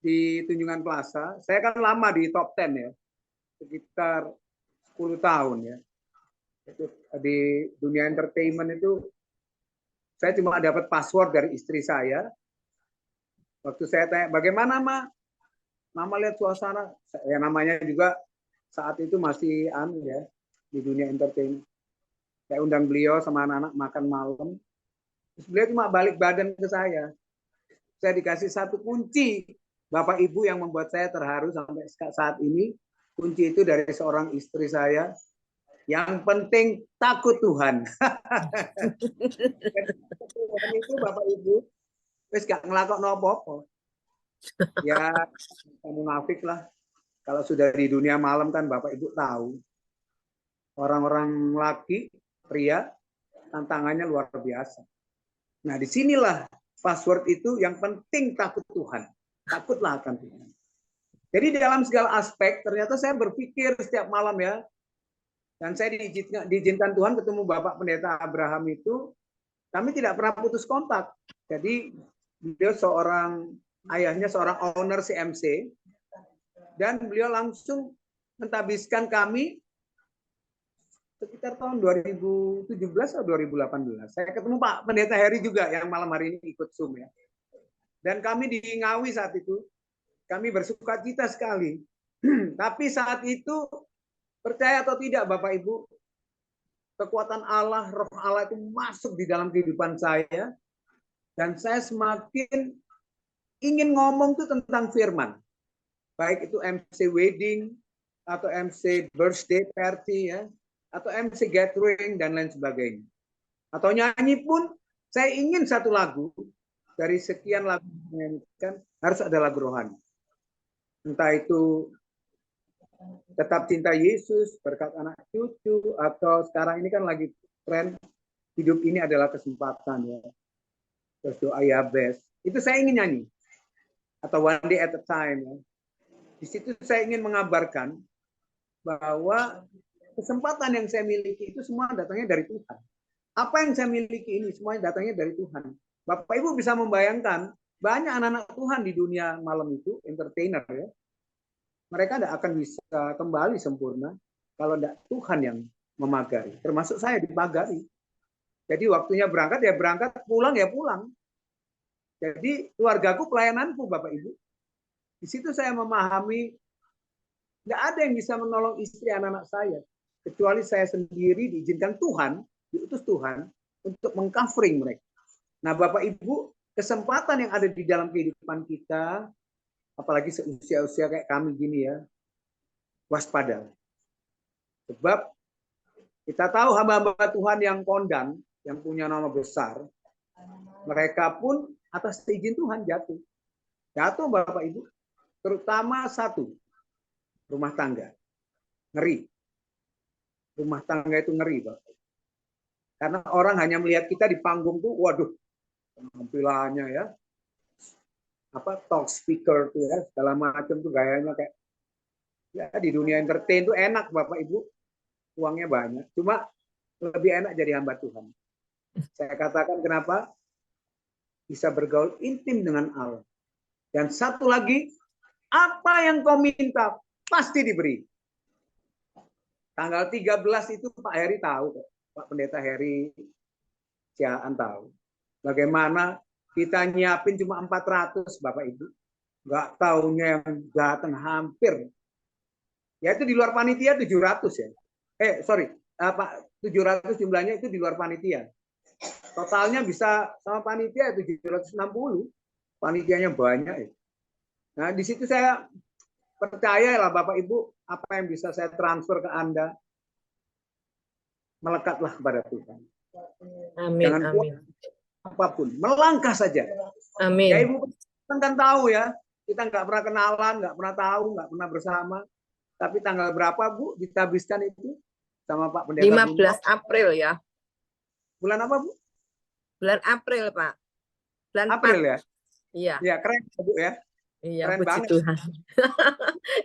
di Tunjungan Plaza. Saya kan lama di top 10 ya, sekitar 10 tahun ya. Itu di dunia entertainment itu saya cuma dapat password dari istri saya. Waktu saya tanya, bagaimana Mama lihat suasana? Ya namanya juga saat itu masih ya di dunia entertainment. Saya undang beliau sama anak-anak makan malam. Terus beliau cuma balik badan ke saya. Saya dikasih satu kunci Bapak Ibu yang membuat saya terharu sampai saat ini. Kunci itu dari seorang istri saya. Yang penting takut Tuhan. Tuhan itu Bapak Ibu wis gak ngelakokno apa-apa. Ya munafik lah. Kalau sudah di dunia malam kan Bapak Ibu tahu. Orang-orang laki, pria, tantangannya luar biasa. Nah, disinilah password itu yang penting takut Tuhan. Takutlah akan Tuhan. Jadi dalam segala aspek, ternyata saya berpikir setiap malam ya, dan saya diizinkan Tuhan ketemu Bapak Pendeta Abraham itu, kami tidak pernah putus kontak. Jadi beliau ayahnya seorang owner CMC, dan beliau langsung mentabiskan kami sekitar tahun 2017 atau 2018. Saya ketemu Pak Pendeta Heri juga yang malam hari ini ikut Zoom ya. Dan kami di Ngawi saat itu, kami bersuka cita sekali. Tapi saat itu, percaya atau tidak Bapak Ibu, kekuatan Allah, roh Allah itu masuk di dalam kehidupan saya. Dan saya semakin ingin ngomong tuh tentang firman. Baik itu MC wedding, atau MC birthday party ya, atau MC gathering dan lain sebagainya. Atau nyanyi pun saya ingin satu lagu dari sekian lagu yang dinyanyikan harus ada lagu rohani. Entah itu Tetap Cinta Yesus, Berkat Anak Cucu, atau sekarang ini kan lagi tren hidup ini adalah kesempatan ya. Terus doa Yabes. Itu saya ingin nyanyi. Atau One Day at a Time ya. Di situ saya ingin mengabarkan bahwa kesempatan yang saya miliki itu semua datangnya dari Tuhan. Apa yang saya miliki ini semuanya datangnya dari Tuhan. Bapak Ibu bisa membayangkan banyak anak-anak Tuhan di dunia malam itu, entertainer ya. Mereka tidak akan bisa kembali sempurna kalau tidak Tuhan yang memagari. Termasuk saya dipagari. Jadi waktunya berangkat ya berangkat, pulang ya pulang. Jadi keluargaku pelayananku Bapak Ibu. Di situ saya memahami tidak ada yang bisa menolong istri anak-anak saya. Kecuali saya sendiri diizinkan Tuhan, diutus Tuhan untuk mengcovering mereka. Nah Bapak Ibu, kesempatan yang ada di dalam kehidupan kita, apalagi seusia-usia kayak kami gini ya, waspada. Sebab kita tahu hamba-hamba Tuhan yang kondang, yang punya nama besar, Mereka pun atas izin Tuhan jatuh. Jatuh Bapak Ibu. Terutama satu, rumah tangga. Ngeri. Rumah tangga itu ngeri, Bapak. Karena orang hanya melihat kita di panggung tuh, waduh, penampilannya ya, talk speaker tuh ya, segala macam tuh gayanya kayak, ya di dunia entertain tuh enak Bapak Ibu, uangnya banyak. Cuma lebih enak jadi hamba Tuhan. Saya katakan kenapa? Bisa bergaul intim dengan Allah. Dan satu lagi, apa yang kau minta pasti diberi. Tanggal 13 itu Pak Heri tahu, Pak Pendeta Heri Ciaan tahu. Bagaimana kita nyiapin cuma 400 Bapak Ibu. Nggak tahunya yang datang hampir. Ya itu di luar panitia 700 ya. Pak 700 jumlahnya itu di luar panitia. Totalnya bisa sama panitia 760. Panitianya banyak ya. Nah, di situ saya percaya lah Bapak Ibu, apa yang bisa saya transfer ke Anda, melekatlah kepada Tuhan. Amin. Jangan Amin. Apapun, melangkah saja. Amin. Ya Ibu kan tahu ya, kita nggak pernah kenalan, nggak pernah tahu, nggak pernah bersama. Tapi tanggal berapa Bu dihabiskan itu sama Pak Pendeta? 15 April ya. Bulan apa Bu? Bulan April Pak. Bulan April 4. ya? Iya. Iya keren Bu ya. Iya, keren puji banget. Tuhan.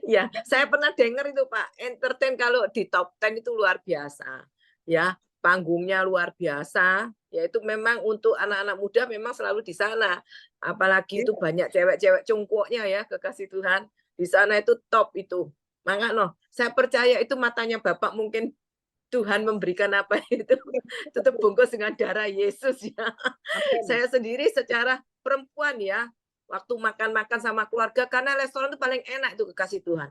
Ya, saya pernah dengar itu Pak, entertain kalau di top 10 itu luar biasa. Ya, panggungnya luar biasa. Yaitu memang untuk anak-anak muda memang selalu di sana. Apalagi itu banyak cewek-cewek cungkuknya ya, kekasih Tuhan. Di sana itu top itu. Makanya saya percaya itu matanya Bapak mungkin Tuhan memberikan apa itu tutup bungkus dengan darah Yesus ya. Saya sendiri secara perempuan ya, waktu makan-makan sama keluarga, karena restoran itu paling enak itu kekasih Tuhan.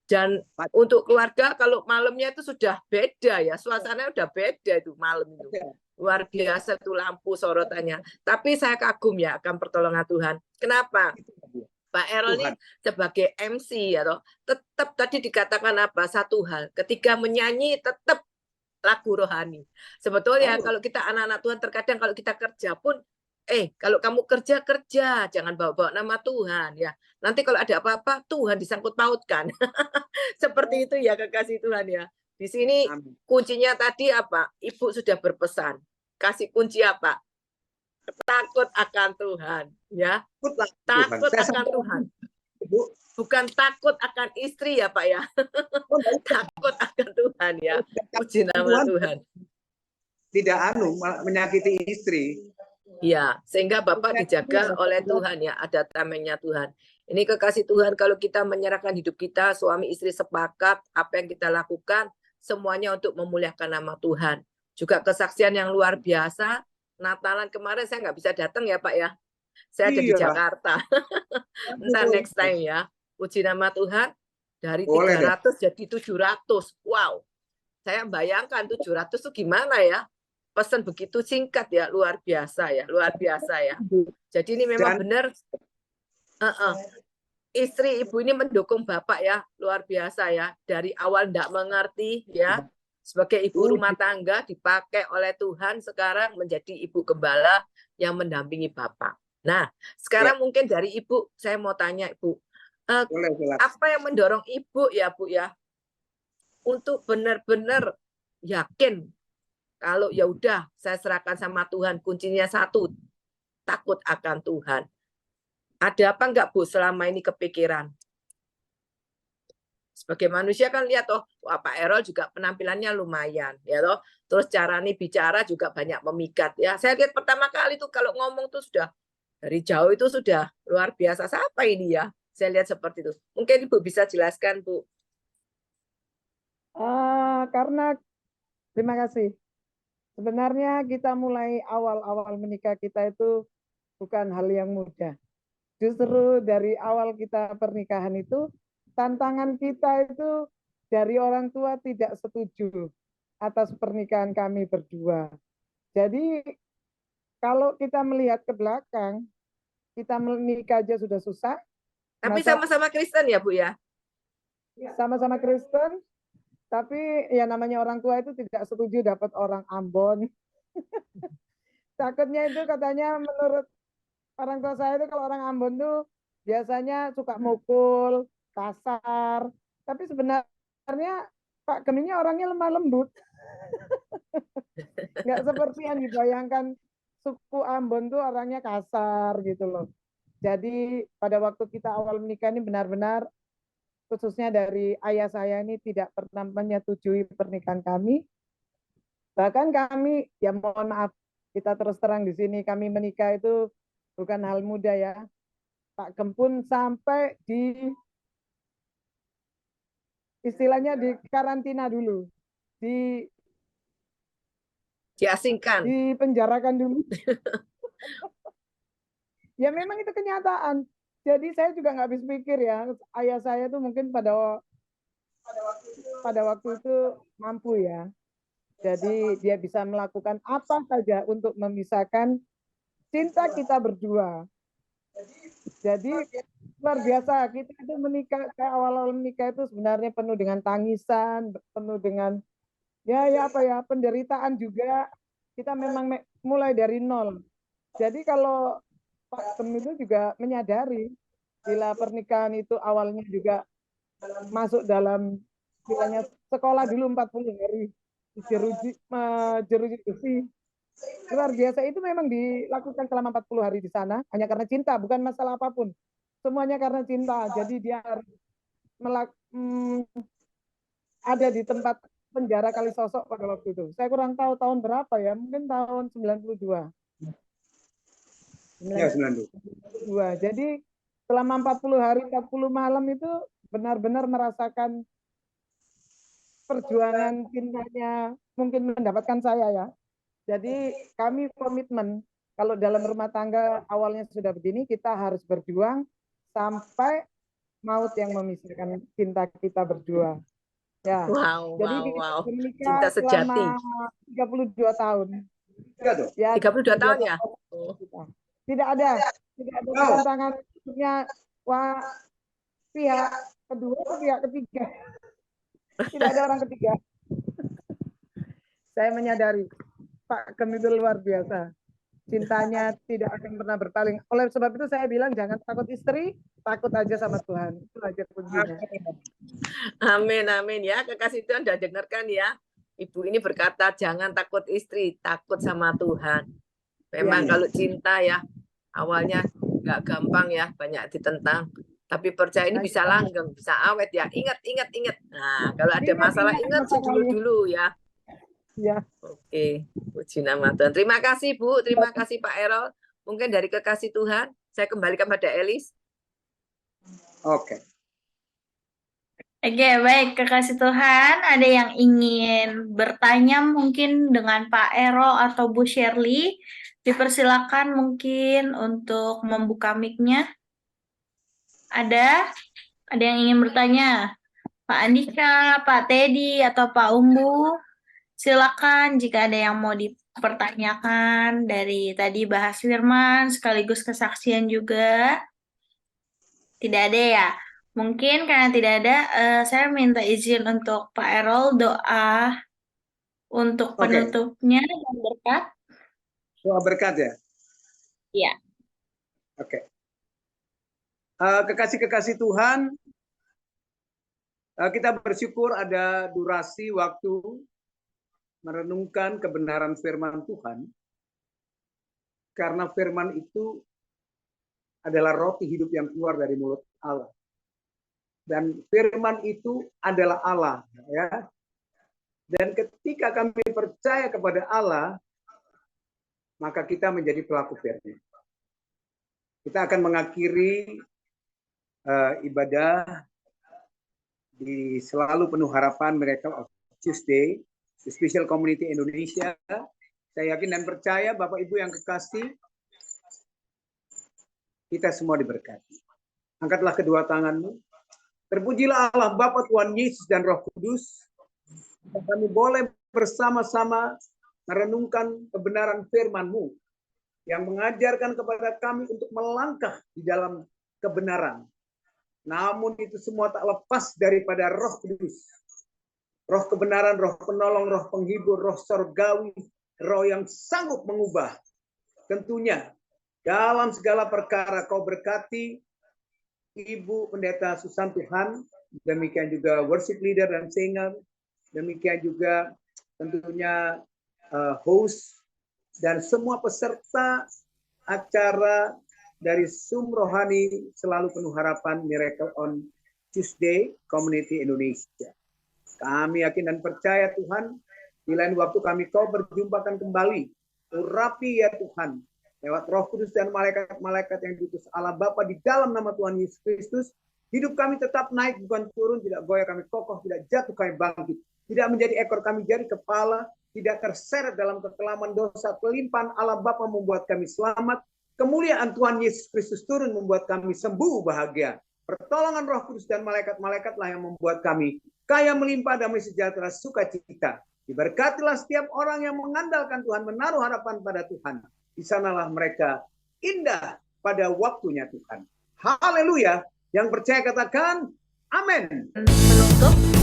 Dan untuk keluarga kalau malamnya itu sudah beda ya, suasananya udah beda itu malam itu. Luar biasa tuh lampu sorotannya. Tapi saya kagum ya akan pertolongan Tuhan. Kenapa? Pak Errol ini sebagai MC ya toh, tetap tadi dikatakan apa? Satu hal, ketika menyanyi tetap lagu rohani. Sebetulnya kalau kita anak-anak Tuhan terkadang kalau kita kerja pun kalau kamu kerja jangan bawa-bawa nama Tuhan ya. Nanti kalau ada apa-apa Tuhan disangkut pautkan. Seperti itu ya kekasih Tuhan ya. Di sini kuncinya tadi apa? Ibu sudah berpesan. Kasih kunci apa? Takut akan Tuhan ya. Takut akan Tuhan. Bukan takut akan istri ya Pak ya. Takut akan Tuhan ya. Puji nama Tuhan. Tidak menyakiti istri. Ya, sehingga Bapak dijaga oleh Tuhan ya, ada tamengnya Tuhan. Ini kekasih Tuhan, kalau kita menyerahkan hidup kita, suami istri sepakat, apa yang kita lakukan, semuanya untuk memuliakan nama Tuhan. Juga kesaksian yang luar biasa, Natalan kemarin saya nggak bisa datang ya Pak ya. Saya ada di Jakarta. Ntar next time ya. Puji nama Tuhan, dari 300 jadi 700. Wow, saya bayangkan 700 itu gimana ya. Pesan begitu singkat ya, luar biasa ya, luar biasa ya. Jadi ini memang benar istri ibu ini mendukung Bapak ya, luar biasa ya. Dari awal tidak mengerti ya, sebagai ibu rumah tangga dipakai oleh Tuhan sekarang menjadi ibu gembala yang mendampingi Bapak. Nah, sekarang mungkin dari Ibu saya mau tanya Ibu, apa yang mendorong Ibu ya Bu ya untuk benar-benar yakin kalau ya udah saya serahkan sama Tuhan, kuncinya satu, takut akan Tuhan. Ada apa enggak Bu selama ini kepikiran? Sebagai manusia kan lihat Pak Errol juga penampilannya lumayan ya toh. Terus cara nih bicara juga banyak memikat ya. Saya lihat pertama kali tuh kalau ngomong tuh sudah dari jauh itu sudah luar biasa. Siapa ini ya? Saya lihat seperti itu. Mungkin Ibu bisa jelaskan Bu. Karena terima kasih. Sebenarnya kita mulai awal-awal menikah kita itu bukan hal yang mudah. Justru dari awal kita pernikahan itu tantangan kita itu dari orang tua tidak setuju atas pernikahan kami berdua. Jadi kalau kita melihat ke belakang, kita menikah aja sudah susah. Tapi sama-sama Kristen ya Bu ya? Sama-sama Kristen, tapi ya namanya orang tua itu tidak setuju dapat orang Ambon. Takutnya itu katanya menurut orang tua saya itu kalau orang Ambon tuh biasanya suka mukul, kasar. Tapi sebenarnya Pak Gem ini orangnya lemah lembut. Nggak seperti yang dibayangkan suku Ambon tuh orangnya kasar gitu loh. Jadi pada waktu kita awal menikah ini benar-benar khususnya dari ayah saya ini tidak pernah menyetujui pernikahan kami. Bahkan kami, ya mohon maaf, kita terus terang di sini, kami menikah itu bukan hal mudah ya. Pak Gempun sampai di istilahnya di karantina dulu, Diasingkan. dipenjarakan dulu. Ya memang itu kenyataan. Jadi saya juga nggak habis pikir ya, ayah saya tuh mungkin pada waktu itu mampu ya. Jadi dia bisa melakukan apa saja untuk memisahkan cinta kita berdua. Jadi luar biasa, kita itu menikah, kayak awal-awal menikah itu sebenarnya penuh dengan tangisan, penuh dengan ya apa ya, penderitaan juga. Kita memang mulai dari nol. Jadi kalau Pak Gem itu juga menyadari bila pernikahan itu awalnya juga masuk dalam istilahnya sekolah dulu 40 hari jeruji besi. Luar biasa itu memang dilakukan selama 40 hari di sana hanya karena cinta, bukan masalah apapun. Semuanya karena cinta. Jadi dia harus ada di tempat penjara Kalisosok pada waktu itu. Saya kurang tahu tahun berapa ya, mungkin tahun 92. Ya, 92. Jadi selama 40 hari 40 malam itu benar-benar merasakan perjuangan cintanya mungkin mendapatkan saya ya. Jadi kami komitmen kalau dalam rumah tangga awalnya sudah begini, kita harus berjuang sampai maut yang memisahkan cinta kita berdua. Ya. Wow, Jadi wow, wow. menikah Cinta sejati. selama 32 tahun. Ya, 32 tahun ya? Tidak ada tantangan pihak kedua atau pihak ketiga. Tidak ada orang ketiga. Saya menyadari Pak Gem itu luar biasa. Cintanya tidak akan pernah berpaling. Oleh sebab itu saya bilang jangan takut istri, takut aja sama Tuhan. Itu aja kuncinya. Amin, amin ya. Kekasih Tuhan sudah dengarkan ya. Ibu ini berkata jangan takut istri, takut sama Tuhan. Memang kalau cinta ya, awalnya nggak gampang ya, banyak ditentang. Tapi percaya ini bisa langgeng, bisa awet ya. Ingat. Nah, kalau ada masalah ingat sih dulu ya. Ya. Oke, puji nama Tuhan. Terima kasih Bu, terima kasih Pak Errol. Mungkin dari kekasih Tuhan, saya kembalikan pada Elis. Oke. Oke, baik kekasih Tuhan. Ada yang ingin bertanya mungkin dengan Pak Errol atau Bu Shirley? Dipersilakan mungkin untuk membuka mic-nya. Ada yang ingin bertanya? Pak Andika, Pak Teddy, atau Pak Umbu? Silakan jika ada yang mau dipertanyakan dari tadi bahas firman sekaligus kesaksian juga. Tidak ada ya? Mungkin karena tidak ada, saya minta izin untuk Pak Errol doa untuk penutupnya dan berkat. Doa berkat ya? Iya. Oke. Kekasih-kekasih Tuhan, kita bersyukur ada durasi waktu merenungkan kebenaran firman Tuhan, karena firman itu adalah roti hidup yang keluar dari mulut Allah. Dan firman itu adalah Allah. Ya. Dan ketika kami percaya kepada Allah, maka kita menjadi pelaku firman. Kita akan mengakhiri ibadah di selalu penuh harapan Miracle of Tuesday, Special Community Indonesia. Saya yakin dan percaya Bapak Ibu yang kekasih, kita semua diberkati. Angkatlah kedua tanganmu. Terpujilah Allah Bapa, Tuhan Yesus dan Roh Kudus. Kami boleh bersama-sama merenungkan kebenaran firman-Mu yang mengajarkan kepada kami untuk melangkah di dalam kebenaran. Namun itu semua tak lepas daripada Roh Kudus. Roh kebenaran, roh penolong, roh penghibur, roh sorgawi, roh yang sanggup mengubah tentunya dalam segala perkara Kau berkati Ibu Pendeta Susan Tuhan, demikian juga worship leader dan singer, demikian juga tentunya host dan semua peserta acara dari Zoom Rohani Selalu Penuh Harapan Miracle on Tuesday Community Indonesia. Kami yakin dan percaya Tuhan, di lain waktu kami Kau berjumpakan kembali. Urapi ya Tuhan, lewat Roh Kudus dan malaikat-malaikat yang diutus Allah Bapa di dalam nama Tuhan Yesus Kristus, hidup kami tetap naik bukan turun, tidak goyah kami kokoh, tidak jatuh kami bangkit, tidak menjadi ekor kami jadi kepala, tidak terseret dalam kekelaman dosa. Pelimpahan Allah Bapa membuat kami selamat, kemuliaan Tuhan Yesus Kristus turun membuat kami sembuh bahagia. Pertolongan Roh Kudus dan malaikat-malaikatlah yang membuat kami kaya melimpah damai sejahtera sukacita. Diberkatilah setiap orang yang mengandalkan Tuhan, menaruh harapan pada Tuhan. Di sanalah mereka indah pada waktunya Tuhan. Haleluya. Yang percaya katakan amin. Menutup